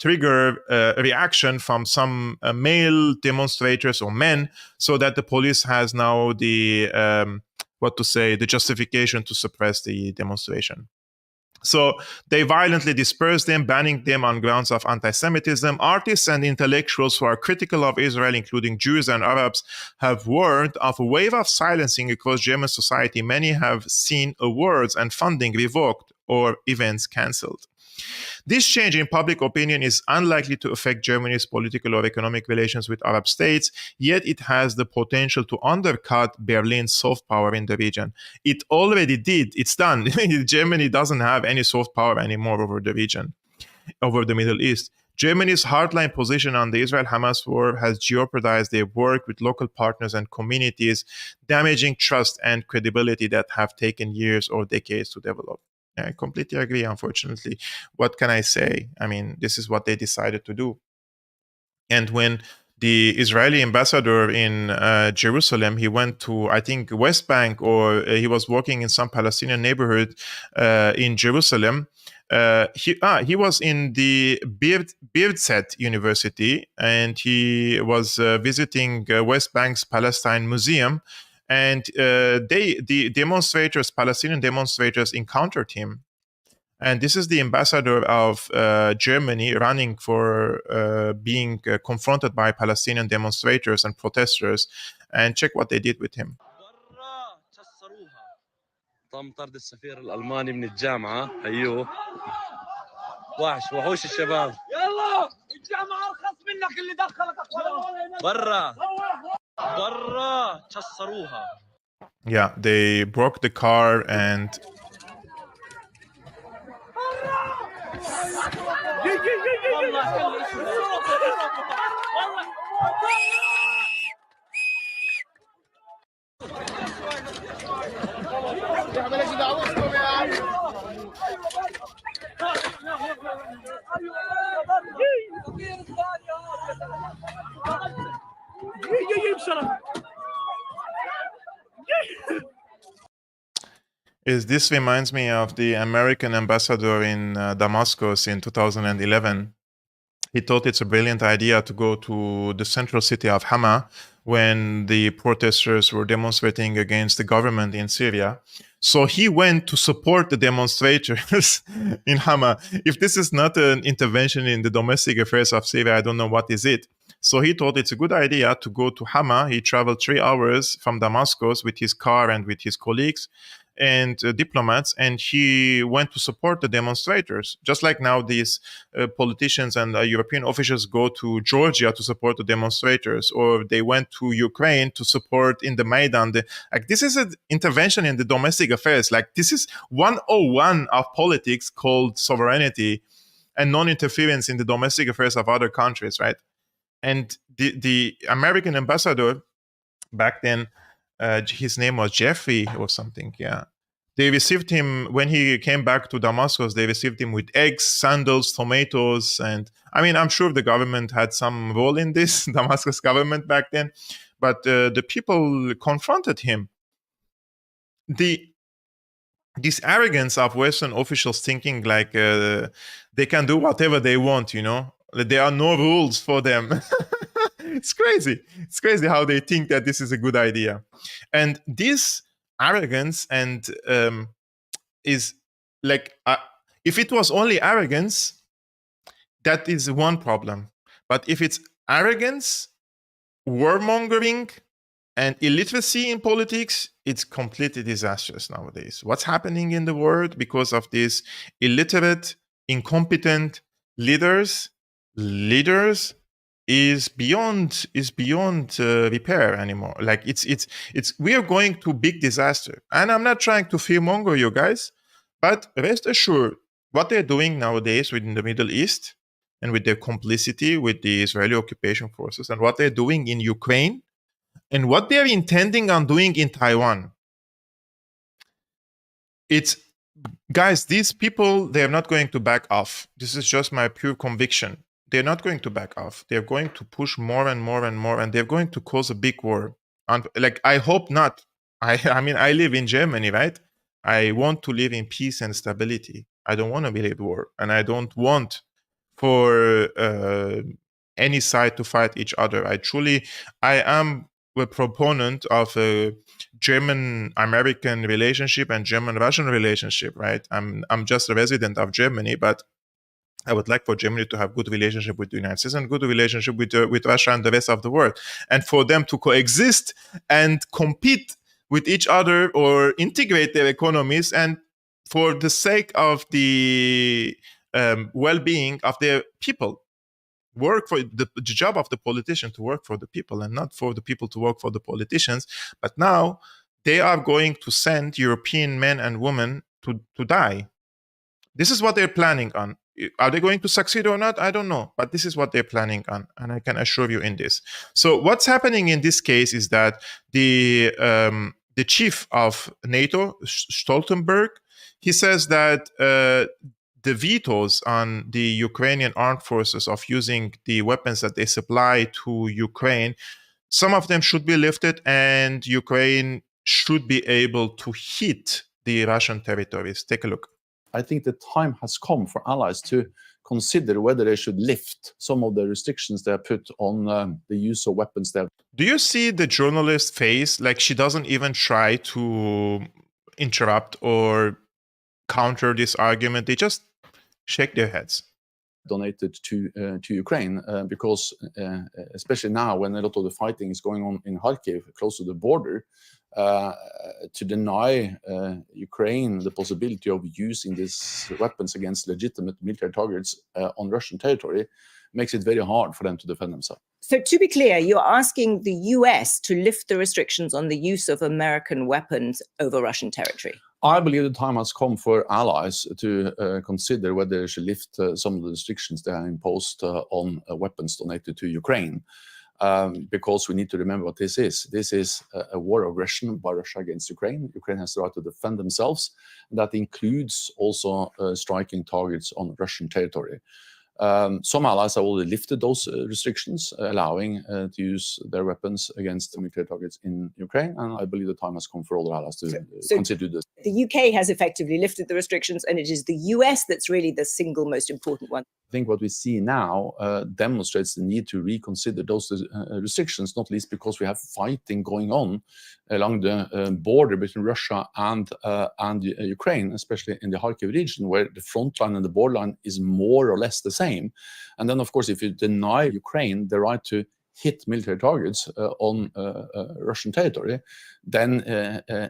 A: trigger a reaction from some male demonstrators or men, so that the police has now the justification to suppress the demonstration. So they violently dispersed them, banning them on grounds of anti-Semitism. Artists and intellectuals who are critical of Israel, including Jews and Arabs, have warned of a wave of silencing across German society. Many have seen awards and funding revoked or events cancelled. This change in public opinion is unlikely to affect Germany's political or economic relations with Arab states, yet it has the potential to undercut Berlin's soft power in the region. It already did. It's done. Germany doesn't have any soft power anymore over the region, over the Middle East. Germany's hardline position on the Israel-Hamas war has jeopardized their work with local partners and communities, damaging trust and credibility that have taken years or decades to develop. I completely agree, unfortunately. What can I say? I mean, this is what they decided to do. And when the Israeli ambassador in Jerusalem, he went to, I think, West Bank, or he was working in some Palestinian neighborhood in Jerusalem. He was in the Birzeit University, and he was visiting West Bank's Palestine Museum. And the demonstrators, Palestinian demonstrators, encountered him. And this is the ambassador of Germany running for being confronted by Palestinian demonstrators and protesters. And check what they did with him.
C: تم طرد السفير الألماني من الجامعة. أيوه وحوش الشباب. يلا الجامعة أرخص منك اللي دخلك برا كسروها.
A: Yeah, they broke the car and this reminds me of the American ambassador in Damascus in 2011. He thought it's a brilliant idea to go to the central city of Hama when the protesters were demonstrating against the government in Syria. So he went to support the demonstrators in Hama. If this is not an intervention in the domestic affairs of Syria, I don't know what is it. So he thought it's a good idea to go to Hama. He traveled 3 hours from Damascus with his car and with his colleagues and diplomats, and he went to support the demonstrators. Just like now these politicians and European officials go to Georgia to support the demonstrators, or they went to Ukraine to support in the Maidan. Like, this is an intervention in the domestic affairs. Like, this is 101 of politics, called sovereignty and non-interference in the domestic affairs of other countries, right? And the American ambassador back then, his name was Jeffrey or something. Yeah. They received him when he came back to Damascus. They received him with eggs, sandals, tomatoes. And I mean, I'm sure the government had some role in this, Damascus government back then. But the people confronted him. This arrogance of Western officials thinking like they can do whatever they want, you know, there are no rules for them. It's crazy. It's crazy how they think that this is a good idea. And this arrogance and is like, if it was only arrogance, that is one problem. But if it's arrogance, warmongering, and illiteracy in politics, it's completely disastrous nowadays. What's happening in the world because of these illiterate, incompetent leaders is beyond repair anymore. Like, it's we are going to big disaster. And I'm not trying to fearmonger you guys, but rest assured, what they're doing nowadays within the Middle East and with their complicity with the Israeli occupation forces, and what they're doing in Ukraine, and what they're intending on doing in Taiwan, it's, guys, these people, they're not going to back off. This is just my pure conviction. They're not going to back off. They're going to push more and more and more, and they're going to cause a big war. And like, I hope not. I mean, I live in Germany, right? I want to live in peace and stability. I don't want to be at war, and I don't want for any side to fight each other. I am a proponent of a German-American relationship and German-Russian relationship, right? I'm just a resident of Germany, but I would like for Germany to have good relationship with the United States and good relationship with Russia and the rest of the world, and for them to coexist and compete with each other or integrate their economies, and for the sake of the well-being of their people. Work for the job of the politician to work for the people and not for the people to work for the politicians. But now they are going to send European men and women to die. This is what they're planning on. Are they going to succeed or not? I don't know, but this is what they're planning on, and I can assure you in this. So what's happening in this case is that the chief of NATO, Stoltenberg, he says that the vetoes on the Ukrainian armed forces of using the weapons that they supply to Ukraine, some of them should be lifted, and Ukraine should be able to hit the Russian territories. Take a look.
D: I think the time has come for allies to consider whether they should lift some of the restrictions they have put on the use of weapons there.
A: Do you see the journalist's face? Like, she doesn't even try to interrupt or counter this argument. They just shake their heads.
D: Donated to Ukraine because especially now when a lot of the fighting is going on in Kharkiv, close to the border, to deny Ukraine the possibility of using these weapons against legitimate military targets on Russian territory makes it very hard for them to defend themselves.
E: So to be clear, you're asking the US to lift the restrictions on the use of American weapons over Russian territory?
D: I believe the time has come for allies to consider whether they should lift some of the restrictions they have imposed on weapons donated to Ukraine. Because we need to remember what this is. This is a war of aggression by Russia against Ukraine. Ukraine has the right to defend themselves. And that includes also striking targets on Russian territory. Some allies have already lifted those restrictions, allowing to use their weapons against military targets in Ukraine. And I believe the time has come for all allies to consider this.
E: The UK has effectively lifted the restrictions, and it is the US that's really the single most important one.
D: I think what we see now demonstrates the need to reconsider those restrictions, not least because we have fighting going on along the border between Russia and Ukraine, especially in the Kharkiv region, where the front line and the borderline is more or less the same. And then, of course, if you deny Ukraine the right to hit military targets on Russian territory, then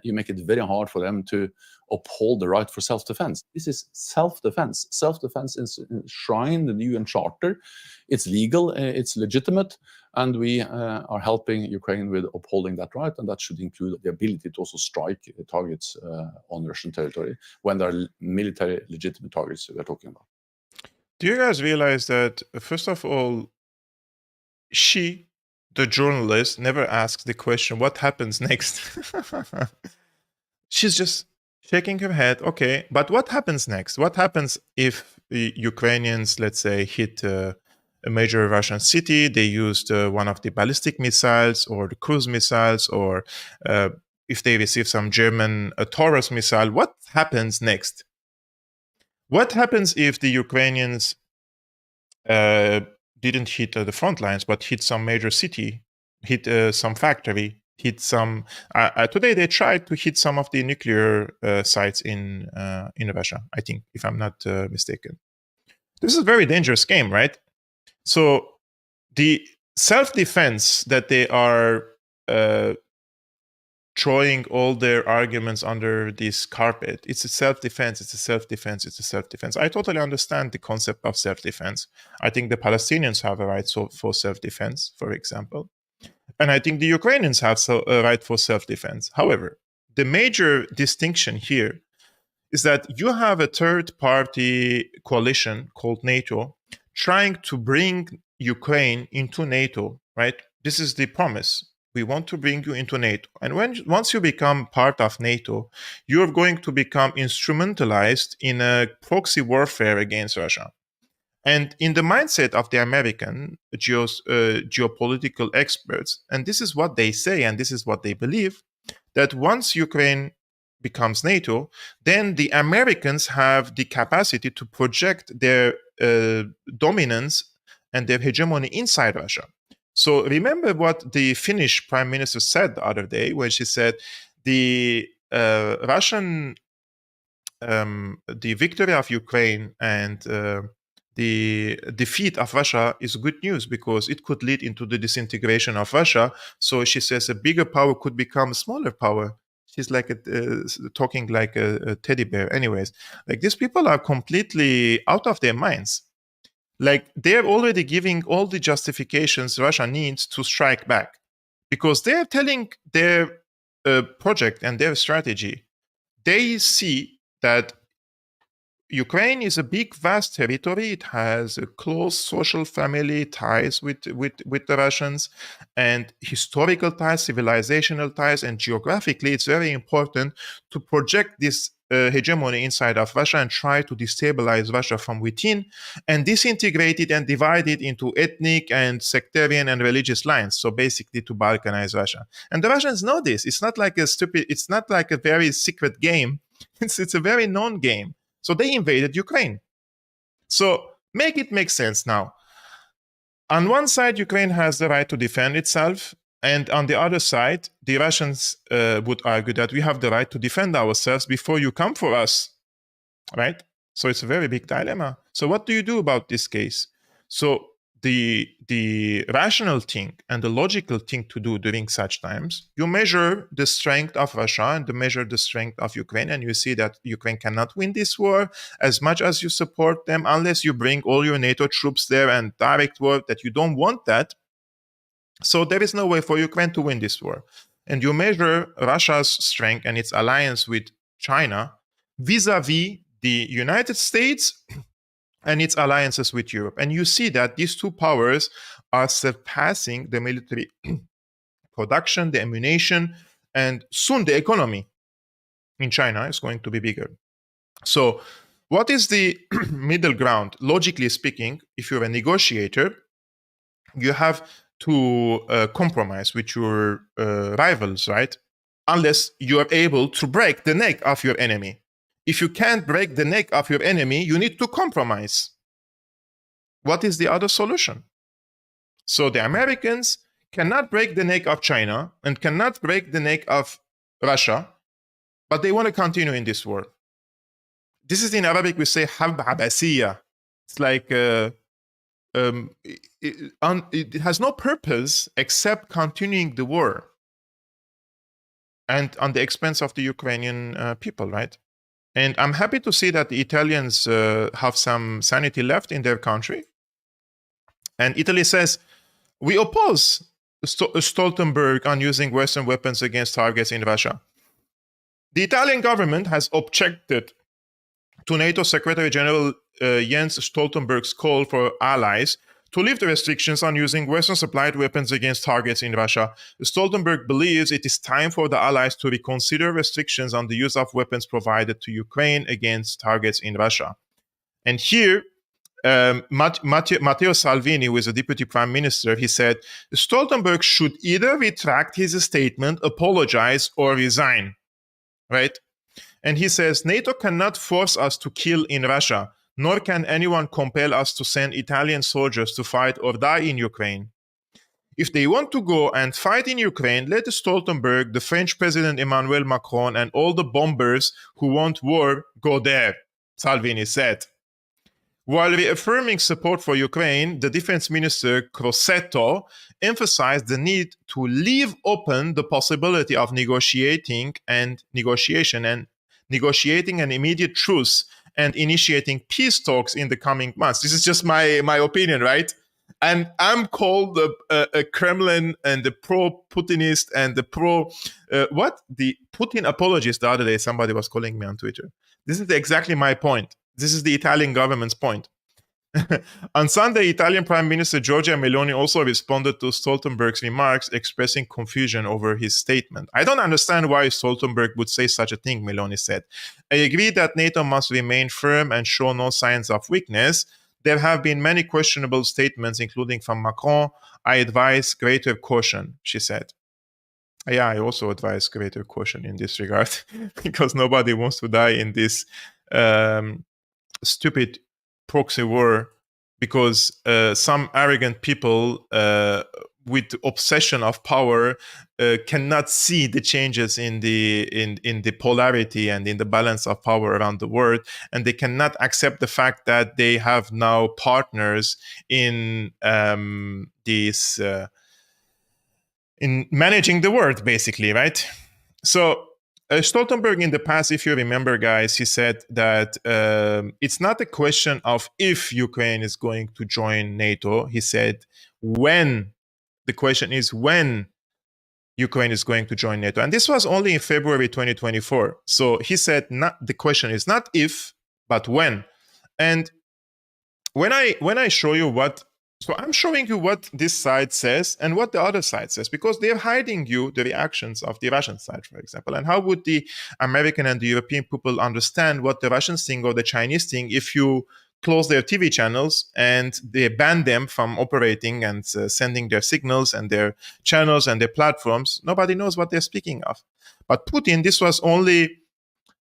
D: you make it very hard for them to uphold the right for self-defense. This is self-defense. Self-defense is enshrined in the UN Charter. It's legal, it's legitimate, and we are helping Ukraine with upholding that right, and that should include the ability to also strike targets on Russian territory when there are military legitimate targets we're talking about.
A: Do you guys realize that, first of all, she, the journalist, never asks the question, what happens next? She's just shaking her head. Okay, but what happens next? What happens if the Ukrainians, let's say, hit a major Russian city? They used one of the ballistic missiles or the cruise missiles, or if they receive some German Taurus missile. What happens next? What happens if the Ukrainians didn't hit the front lines, but hit some major city, hit some factory, hit some... today they tried to hit some of the nuclear sites in Russia, I think, if I'm not mistaken. This is a very dangerous game, right? So the self-defense that they are throwing all their arguments under this carpet, it's a self-defense, it's a self-defense, it's a self-defense. I totally understand the concept of self-defense. I think the Palestinians have a right for self-defense, for example. And I think the Ukrainians have a right for self-defense. However, the major distinction here is that you have a third-party coalition called NATO trying to bring Ukraine into NATO, right? This is the promise. We want to bring you into NATO. And once you become part of NATO, you're going to become instrumentalized in a proxy warfare against Russia. And in the mindset of the American geopolitical experts, and this is what they say and this is what they believe, that once Ukraine becomes NATO, then the Americans have the capacity to project their dominance and their hegemony inside Russia. So remember what the Finnish prime minister said the other day, when she said the the victory of Ukraine and the defeat of Russia is good news because it could lead into the disintegration of Russia. So she says a bigger power could become a smaller power. She's like talking like a teddy bear. Anyways, like these people are completely out of their minds. Like they're already giving all the justifications Russia needs to strike back because they're telling their project and their strategy. They see that Ukraine is a big, vast territory. It has a close social family ties with the Russians, and historical ties, civilizational ties, and geographically, it's very important to project this hegemony inside of Russia and try to destabilize Russia from within and disintegrate it and divide it into ethnic and sectarian and religious lines. So basically to balkanize Russia. And the Russians know this. It's not like it's not like a very secret game. It's a very known game. So they invaded Ukraine. So make it make sense now. On one side, Ukraine has the right to defend itself. And on the other side, the Russians would argue that we have the right to defend ourselves before you come for us, right? So it's a very big dilemma. So what do you do about this case? So the rational thing and the logical thing to do during such times, you measure the strength of Russia and you measure the strength of Ukraine, and you see that Ukraine cannot win this war as much as you support them, unless you bring all your NATO troops there and direct war, that you don't want that. So there is no way for Ukraine to win this war. And you measure Russia's strength and its alliance with China vis-a-vis the United States and its alliances with Europe. And you see that these two powers are surpassing the military production, the ammunition, and soon the economy in China is going to be bigger. So what is the middle ground? Logically speaking, if you're a negotiator, you have to compromise with your rivals, right? Unless you are able to break the neck of your enemy. If you can't break the neck of your enemy, you need to compromise. What is the other solution? So the Americans cannot break the neck of China and cannot break the neck of Russia, but they want to continue in this war. This is in Arabic, we say harb abasiyya. It's like it has no purpose except continuing the war and on the expense of the Ukrainian people, right? And I'm happy to see that the Italians have some sanity left in their country. And Italy says, we oppose Stoltenberg on using Western weapons against targets in Russia. The Italian government has objected to NATO Secretary General Jens Stoltenberg's call for allies to lift the restrictions on using Western-supplied weapons against targets in Russia. Stoltenberg believes it is time for the allies to reconsider restrictions on the use of weapons provided to Ukraine against targets in Russia. And here, Matteo Salvini, who is a deputy prime minister, he said, Stoltenberg should either retract his statement, apologize, or resign, right? And he says, NATO cannot force us to kill in Russia, nor can anyone compel us to send Italian soldiers to fight or die in Ukraine. If they want to go and fight in Ukraine, let Stoltenberg, the French President Emmanuel Macron, and all the bombers who want war go there, Salvini said. While reaffirming support for Ukraine, the defense minister Crosetto emphasized the need to leave open the possibility of negotiating an immediate truce and initiating peace talks in the coming months. This is just my opinion, right? And I'm called a Kremlin and the pro-Putinist and the the Putin apologist the other day. Somebody was calling me on Twitter. This is exactly my point. This is the Italian government's point. On Sunday, Italian Prime Minister Giorgia Meloni also responded to Stoltenberg's remarks, expressing confusion over his statement. I don't understand why Stoltenberg would say such a thing, Meloni said. I agree that NATO must remain firm and show no signs of weakness. There have been many questionable statements, including from Macron. I advise greater caution, she said. Yeah, I also advise greater caution in this regard, because nobody wants to die in this stupid proxy war, because some arrogant people with obsession of power cannot see the changes in the polarity and in the balance of power around the world, and they cannot accept the fact that they have now partners in these in managing the world, basically, right? So Stoltenberg in the past, if you remember, guys, he said that it's not a question of if Ukraine is going to join NATO. He said when. The question is when Ukraine is going to join NATO. And this was only in February 2024. So he said the question is not if, but when. And when I show you so I'm showing you what this side says and what the other side says, because they're hiding you the reactions of the Russian side, for example. And how would the American and the European people understand what the Russians think or the Chinese think if you close their TV channels and they ban them from operating and sending their signals and their channels and their platforms? Nobody knows what they're speaking of. But Putin, this was only,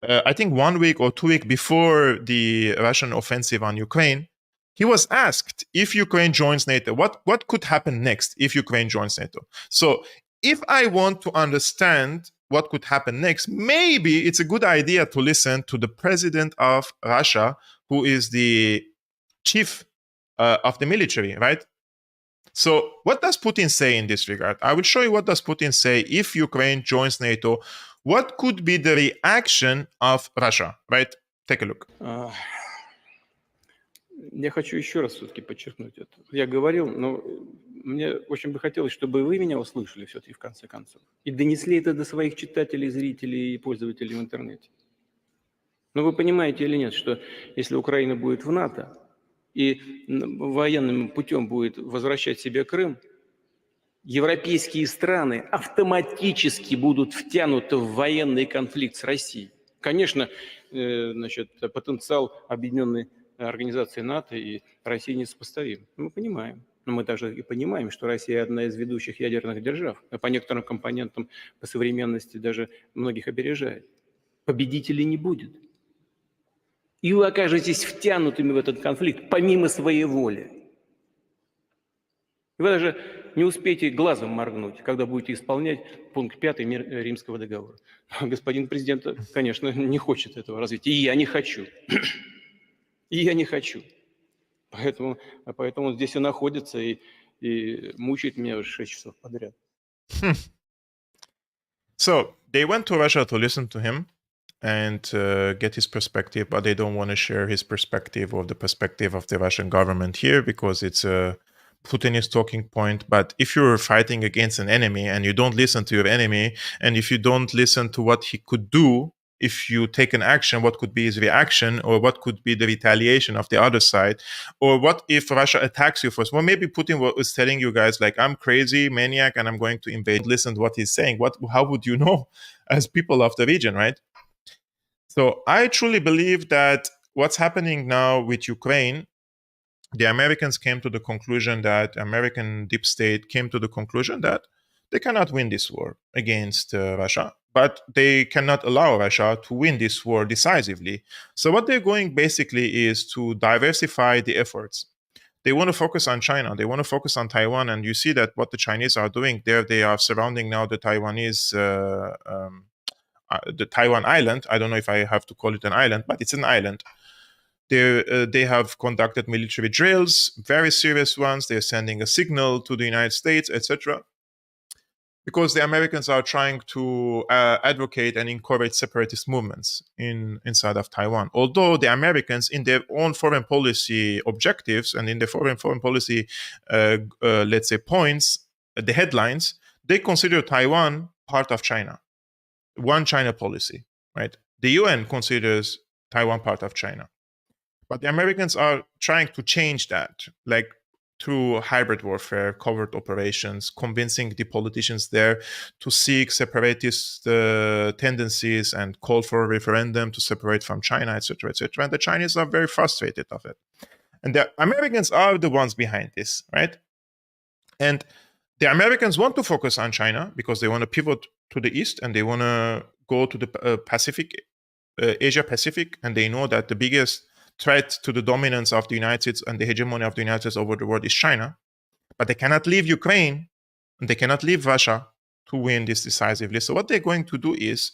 A: I think, 1 week or 2 weeks before the Russian offensive on Ukraine. He was asked if Ukraine joins NATO, what could happen next if Ukraine joins NATO? So if I want to understand what could happen next, maybe it's a good idea to listen to the president of Russia, who is the chief of the military, right? So what does Putin say in this regard? I will show you what does Putin say if Ukraine joins NATO. What could be the reaction of Russia, right? Take a look.
F: Я хочу еще раз все-таки подчеркнуть это. Я говорил, но мне очень бы хотелось, чтобы вы меня услышали все-таки в конце концов. И донесли это до своих читателей, зрителей и пользователей в интернете. Но вы понимаете или нет, что если Украина будет в НАТО и военным путем будет возвращать себе Крым, европейские страны автоматически будут втянуты в военный конфликт с Россией. Конечно, значит, потенциал объединенной организации НАТО и России несопоставим. Мы понимаем. Но мы также и понимаем, что Россия одна из ведущих ядерных держав. А по некоторым компонентам, по современности даже многих опережает. Победителей не будет. И вы окажетесь втянутыми в этот конфликт помимо своей воли. И вы даже не успеете глазом моргнуть, когда будете исполнять пункт 5 Римского договора. Господин президент, конечно, не хочет этого развития. И я не хочу. И я не хочу. Поэтому он здесь и находится, и мучает меня уже 6 часов подряд.
A: So they went to Russia to listen to him and get his perspective, but they don't want to share his perspective or the perspective of the Russian government here because it's a Putinist talking point. But if you're fighting against an enemy and you don't listen to your enemy, and if you don't listen to what he could do, if you take an action, what could be his reaction, or what could be the retaliation of the other side, or what if Russia attacks you first? Well, maybe Putin was telling you guys, like, I'm crazy, maniac, and I'm going to invade. Listen to what he's saying. How would you know as people of the region, right? So I truly believe that what's happening now with Ukraine, the Americans came to the conclusion that American deep state came to the conclusion that they cannot win this war against Russia, but they cannot allow Russia to win this war decisively. So what they're going basically is to diversify the efforts. They want to focus on China. They want to focus on Taiwan. And you see that what the Chinese are doing there, they are surrounding now the Taiwanese, the Taiwan island. I don't know if I have to call it an island, but it's an island. They have conducted military drills, very serious ones. They're sending a signal to the United States, etc. Because the Americans are trying to advocate and encourage separatist movements inside of Taiwan. Although the Americans, in their own foreign policy objectives and in their foreign policy, let's say, points, the headlines, they consider Taiwan part of China. One China policy, right? The UN considers Taiwan part of China. But the Americans are trying to change that, like through hybrid warfare, covert operations, convincing the politicians there to seek separatist tendencies and call for a referendum to separate from China, etc., etc. And the Chinese are very frustrated of it. And the Americans are the ones behind this, right? And the Americans want to focus on China because they want to pivot to the east and they want to go to the Pacific, Asia Pacific, and they know that the biggest threat to the dominance of the United States and the hegemony of the United States over the world is China. But they cannot leave Ukraine They cannot leave Russia to win this decisively. So what they're going to do is,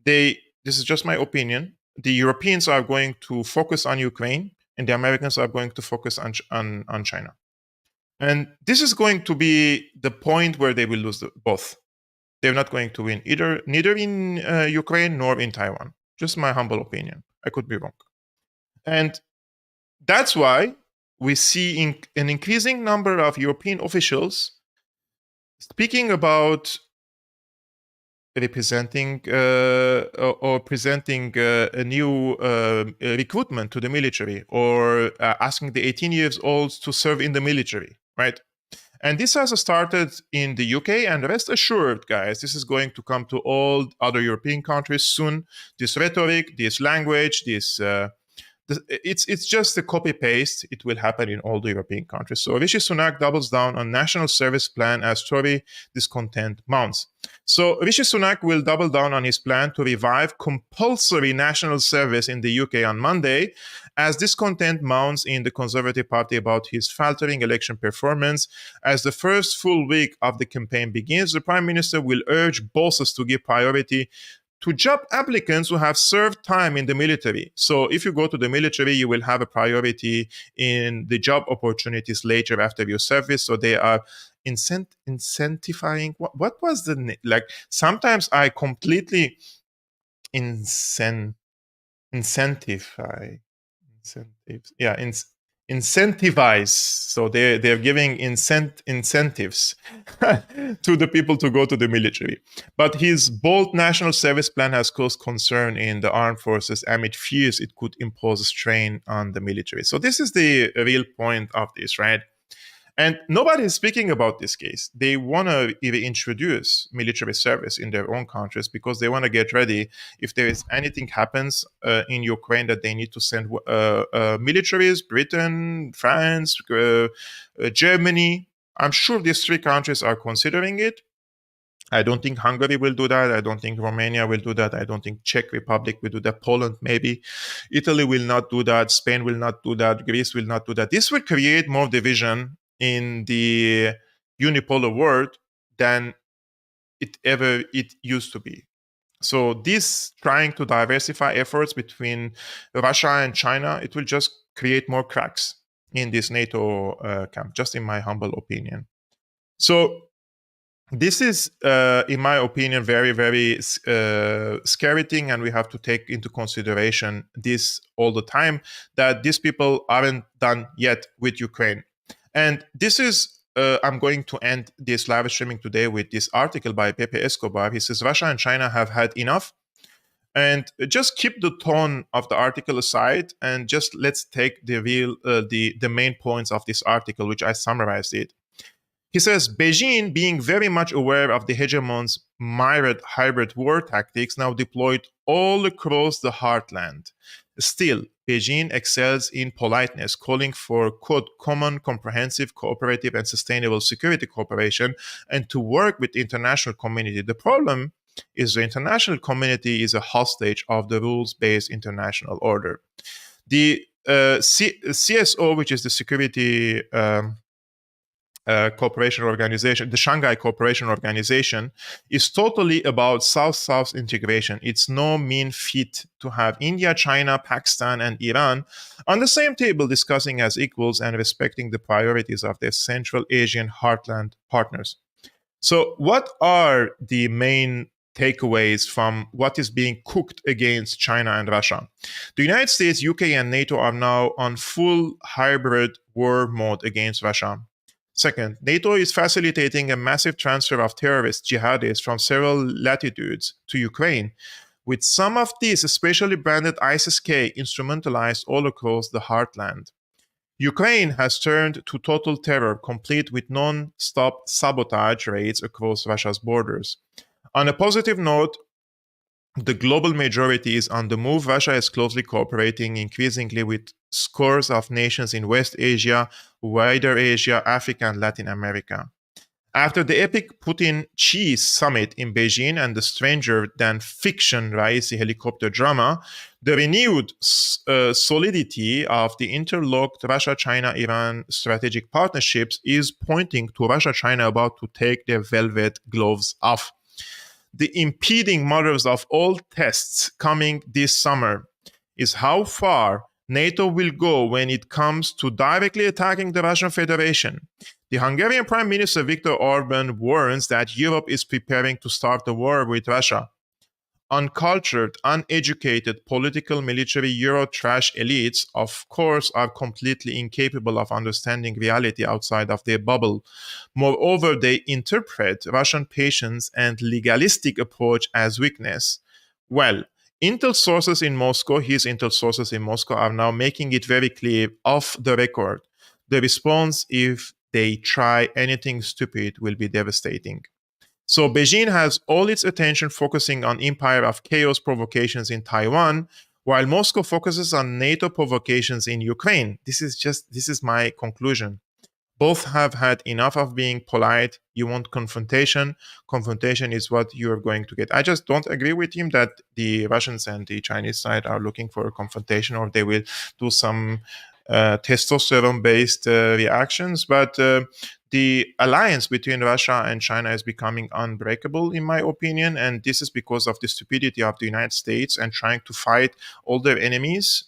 A: this is just my opinion, the Europeans are going to focus on Ukraine, and the Americans are going to focus on China. And this is going to be the point where they will lose both. They're not going to win neither in Ukraine nor in Taiwan. Just my humble opinion. I could be wrong. And that's why we see an increasing number of European officials speaking about representing or presenting a new recruitment to the military, or asking the 18 years olds to serve in the military, right? And this has started in the UK, and rest assured, guys, this is going to come to all other European countries soon. This rhetoric, this language, it's just a copy paste. It will happen in all the European countries. So Rishi Sunak doubles down on national service plan as Tory discontent mounts. So Rishi Sunak will double down on his plan to revive compulsory national service in the UK on Monday, as discontent mounts in the Conservative Party about his faltering election performance. As the first full week of the campaign begins, the Prime Minister will urge bosses to give priority to job applicants who have served time in the military. So if you go to the military, you will have a priority in the job opportunities later after your service. So they are incentivizing. What was the name? Like, sometimes I completely incentivise. Yeah, incentivize. So they're giving incentives to the people to go to the military. But his bold national service plan has caused concern in the armed forces amid fears it could impose a strain on the military. So this is the real point of this, right? And nobody is speaking about this case. They want to reintroduce military service in their own countries because they want to get ready if there is anything happens in Ukraine that they need to send militaries, Britain, France, Germany. I'm sure these three countries are considering it. I don't think Hungary will do that. I don't think Romania will do that. I don't think Czech Republic will do that. Poland, maybe. Italy will not do that. Spain will not do that. Greece will not do that. This will create more division in the unipolar world than it used to be. So this trying to diversify efforts between Russia and China, it will just create more cracks in this NATO camp, just in my humble opinion. So this is, in my opinion, very, very scary thing, and we have to take into consideration this all the time, that these people aren't done yet with Ukraine. And this is, I'm going to end this live streaming today with this article by Pepe Escobar. He says, Russia and China have had enough. And just keep the tone of the article aside, and just let's take the main points of this article, which I summarized it. He says, Beijing, being very much aware of the hegemon's myriad hybrid war tactics, now deployed all across the heartland. Still, Beijing excels in politeness, calling for, quote, common, comprehensive, cooperative, and sustainable security cooperation, and to work with the international community. The problem is the international community is a hostage of the rules-based international order. The CSO, which is the Security Cooperation Organization, the Shanghai Cooperation Organization, is totally about South-South integration. It's no mean feat to have India, China, Pakistan, and Iran on the same table discussing as equals and respecting the priorities of their Central Asian heartland partners. So what are the main takeaways from what is being cooked against China and Russia? The United States, UK, and NATO are now on full hybrid war mode against Russia. Second, NATO is facilitating a massive transfer of terrorists, jihadists from several latitudes to Ukraine, with some of these, especially branded ISIS-K, instrumentalized all across the heartland. Ukraine has turned to total terror, complete with non-stop sabotage raids across Russia's borders. On a positive note, the global majority is on the move. Russia is closely cooperating increasingly with scores of nations in West Asia, wider Asia, Africa, and Latin America. After the epic Putin-Xi summit in Beijing and the stranger-than-fiction Raisi helicopter drama, the renewed solidity of the interlocked Russia-China-Iran strategic partnerships is pointing to Russia-China about to take their velvet gloves off. The impeding mothers of all tests coming this summer is how far NATO will go when it comes to directly attacking the Russian Federation. The Hungarian Prime Minister Viktor Orban warns that Europe is preparing to start a war with Russia. Uncultured, uneducated, political, military Euro-trash elites, of course, are completely incapable of understanding reality outside of their bubble. Moreover, they interpret Russian patience and legalistic approach as weakness. Well, Intel sources in Moscow, his Intel sources in Moscow, are now making it very clear off the record. The response, if they try anything stupid, will be devastating. So Beijing has all its attention focusing on empire of chaos provocations in Taiwan, while Moscow focuses on NATO provocations in Ukraine. This is my conclusion. Both have had enough of being polite. You want confrontation. Confrontation is what you're going to get. I just don't agree with him that the Russians and the Chinese side are looking for a confrontation, or they will do some testosterone-based reactions. But the alliance between Russia and China is becoming unbreakable, in my opinion. And this is because of the stupidity of the United States and trying to fight all their enemies,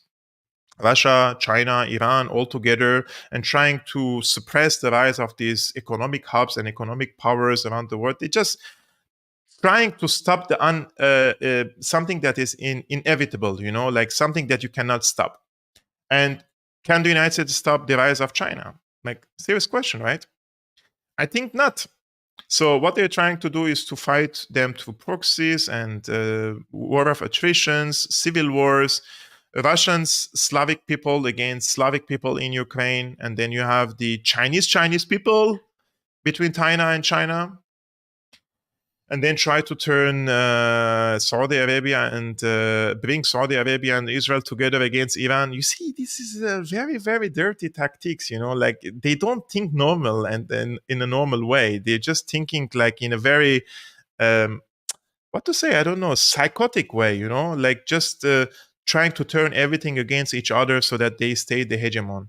A: Russia, China, Iran, all together, and trying to suppress the rise of these economic hubs and economic powers around the world. They're just trying to stop the something that is inevitable, like something that you cannot stop. And can the United States stop the rise of China? Like, serious question, right? I think not. So what they're trying to do is to fight them through proxies and war of attritions, civil wars, Russians, Slavic people against Slavic people in Ukraine, and then you have the Chinese people between China and China, and then try to turn Saudi Arabia and bring Saudi Arabia and Israel together against Iran. You see, this is a very, very dirty tactics, like they don't think normal and then in a normal way. They're just thinking like in a very, what to say, I don't know, psychotic way, like just trying to turn everything against each other so that they stay the hegemon.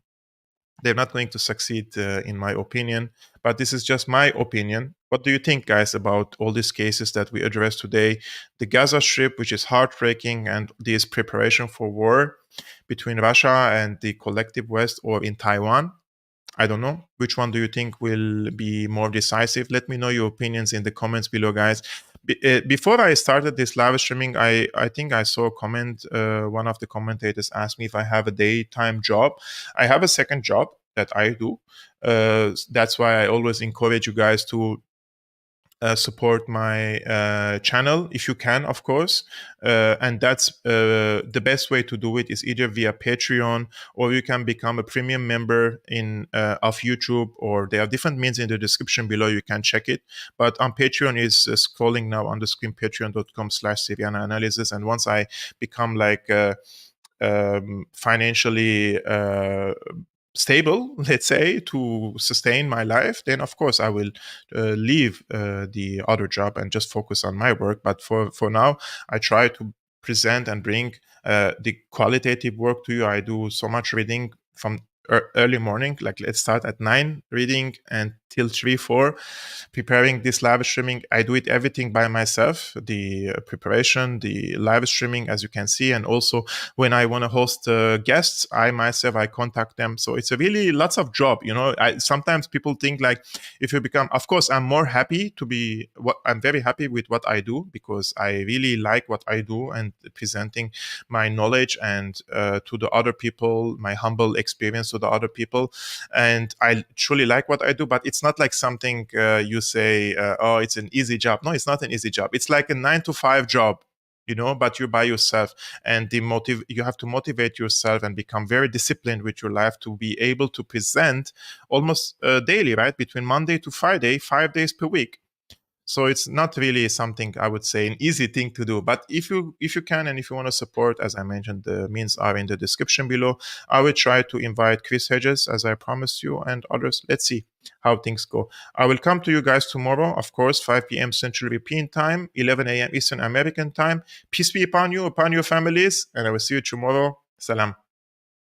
A: They're not going to succeed, in my opinion, but this is just my opinion. What do you think, guys, about all these cases that we addressed today? The Gaza Strip, which is heartbreaking, and this preparation for war between Russia and the collective West, or in Taiwan? I don't know. Which one do you think will be more decisive? Let me know your opinions in the comments below, guys. Before I started this live streaming, I think I saw a comment. One of the commentators asked me if I have a daytime job. I have a second job that I do. That's why I always encourage you guys to support my channel if you can, of course, and that's the best way to do it is either via Patreon, or you can become a premium member of YouTube, or there are different means in the description below. You can check it, but on Patreon is scrolling now on the screen, patreon.com/Syriana Analysis, and once I become like financially stable, let's say, to sustain my life, then of course I will leave the other job and just focus on my work. But for now, I try to present and bring the qualitative work to you. I do so much reading from early morning, like let's start at 9 reading and till 3-4 preparing this live streaming. I do it everything by myself, the preparation, the live streaming, as you can see, and also when I want to host guests, I contact them. So it's a really lots of job, sometimes people think like if you become, of course I'm very happy with what I do, because I really like what I do and presenting my knowledge and to the other people, my humble experience to the other people, and I truly like what I do. But it's not like something you say, oh, it's an easy job. No, it's not an easy job. It's like a 9-to-5 job, but you're by yourself, and you have to motivate yourself and become very disciplined with your life to be able to present almost daily, right? Between Monday to Friday, 5 days per week. So it's not really something, I would say, an easy thing to do. But if you can, and if you want to support, as I mentioned, the means are in the description below. I will try to invite Chris Hedges, as I promised you, and others. Let's see how things go. I will come to you guys tomorrow, of course, 5 p.m. Central European Time, 11 a.m. Eastern American Time. Peace be upon you, upon your families, and I will see you tomorrow. Salam.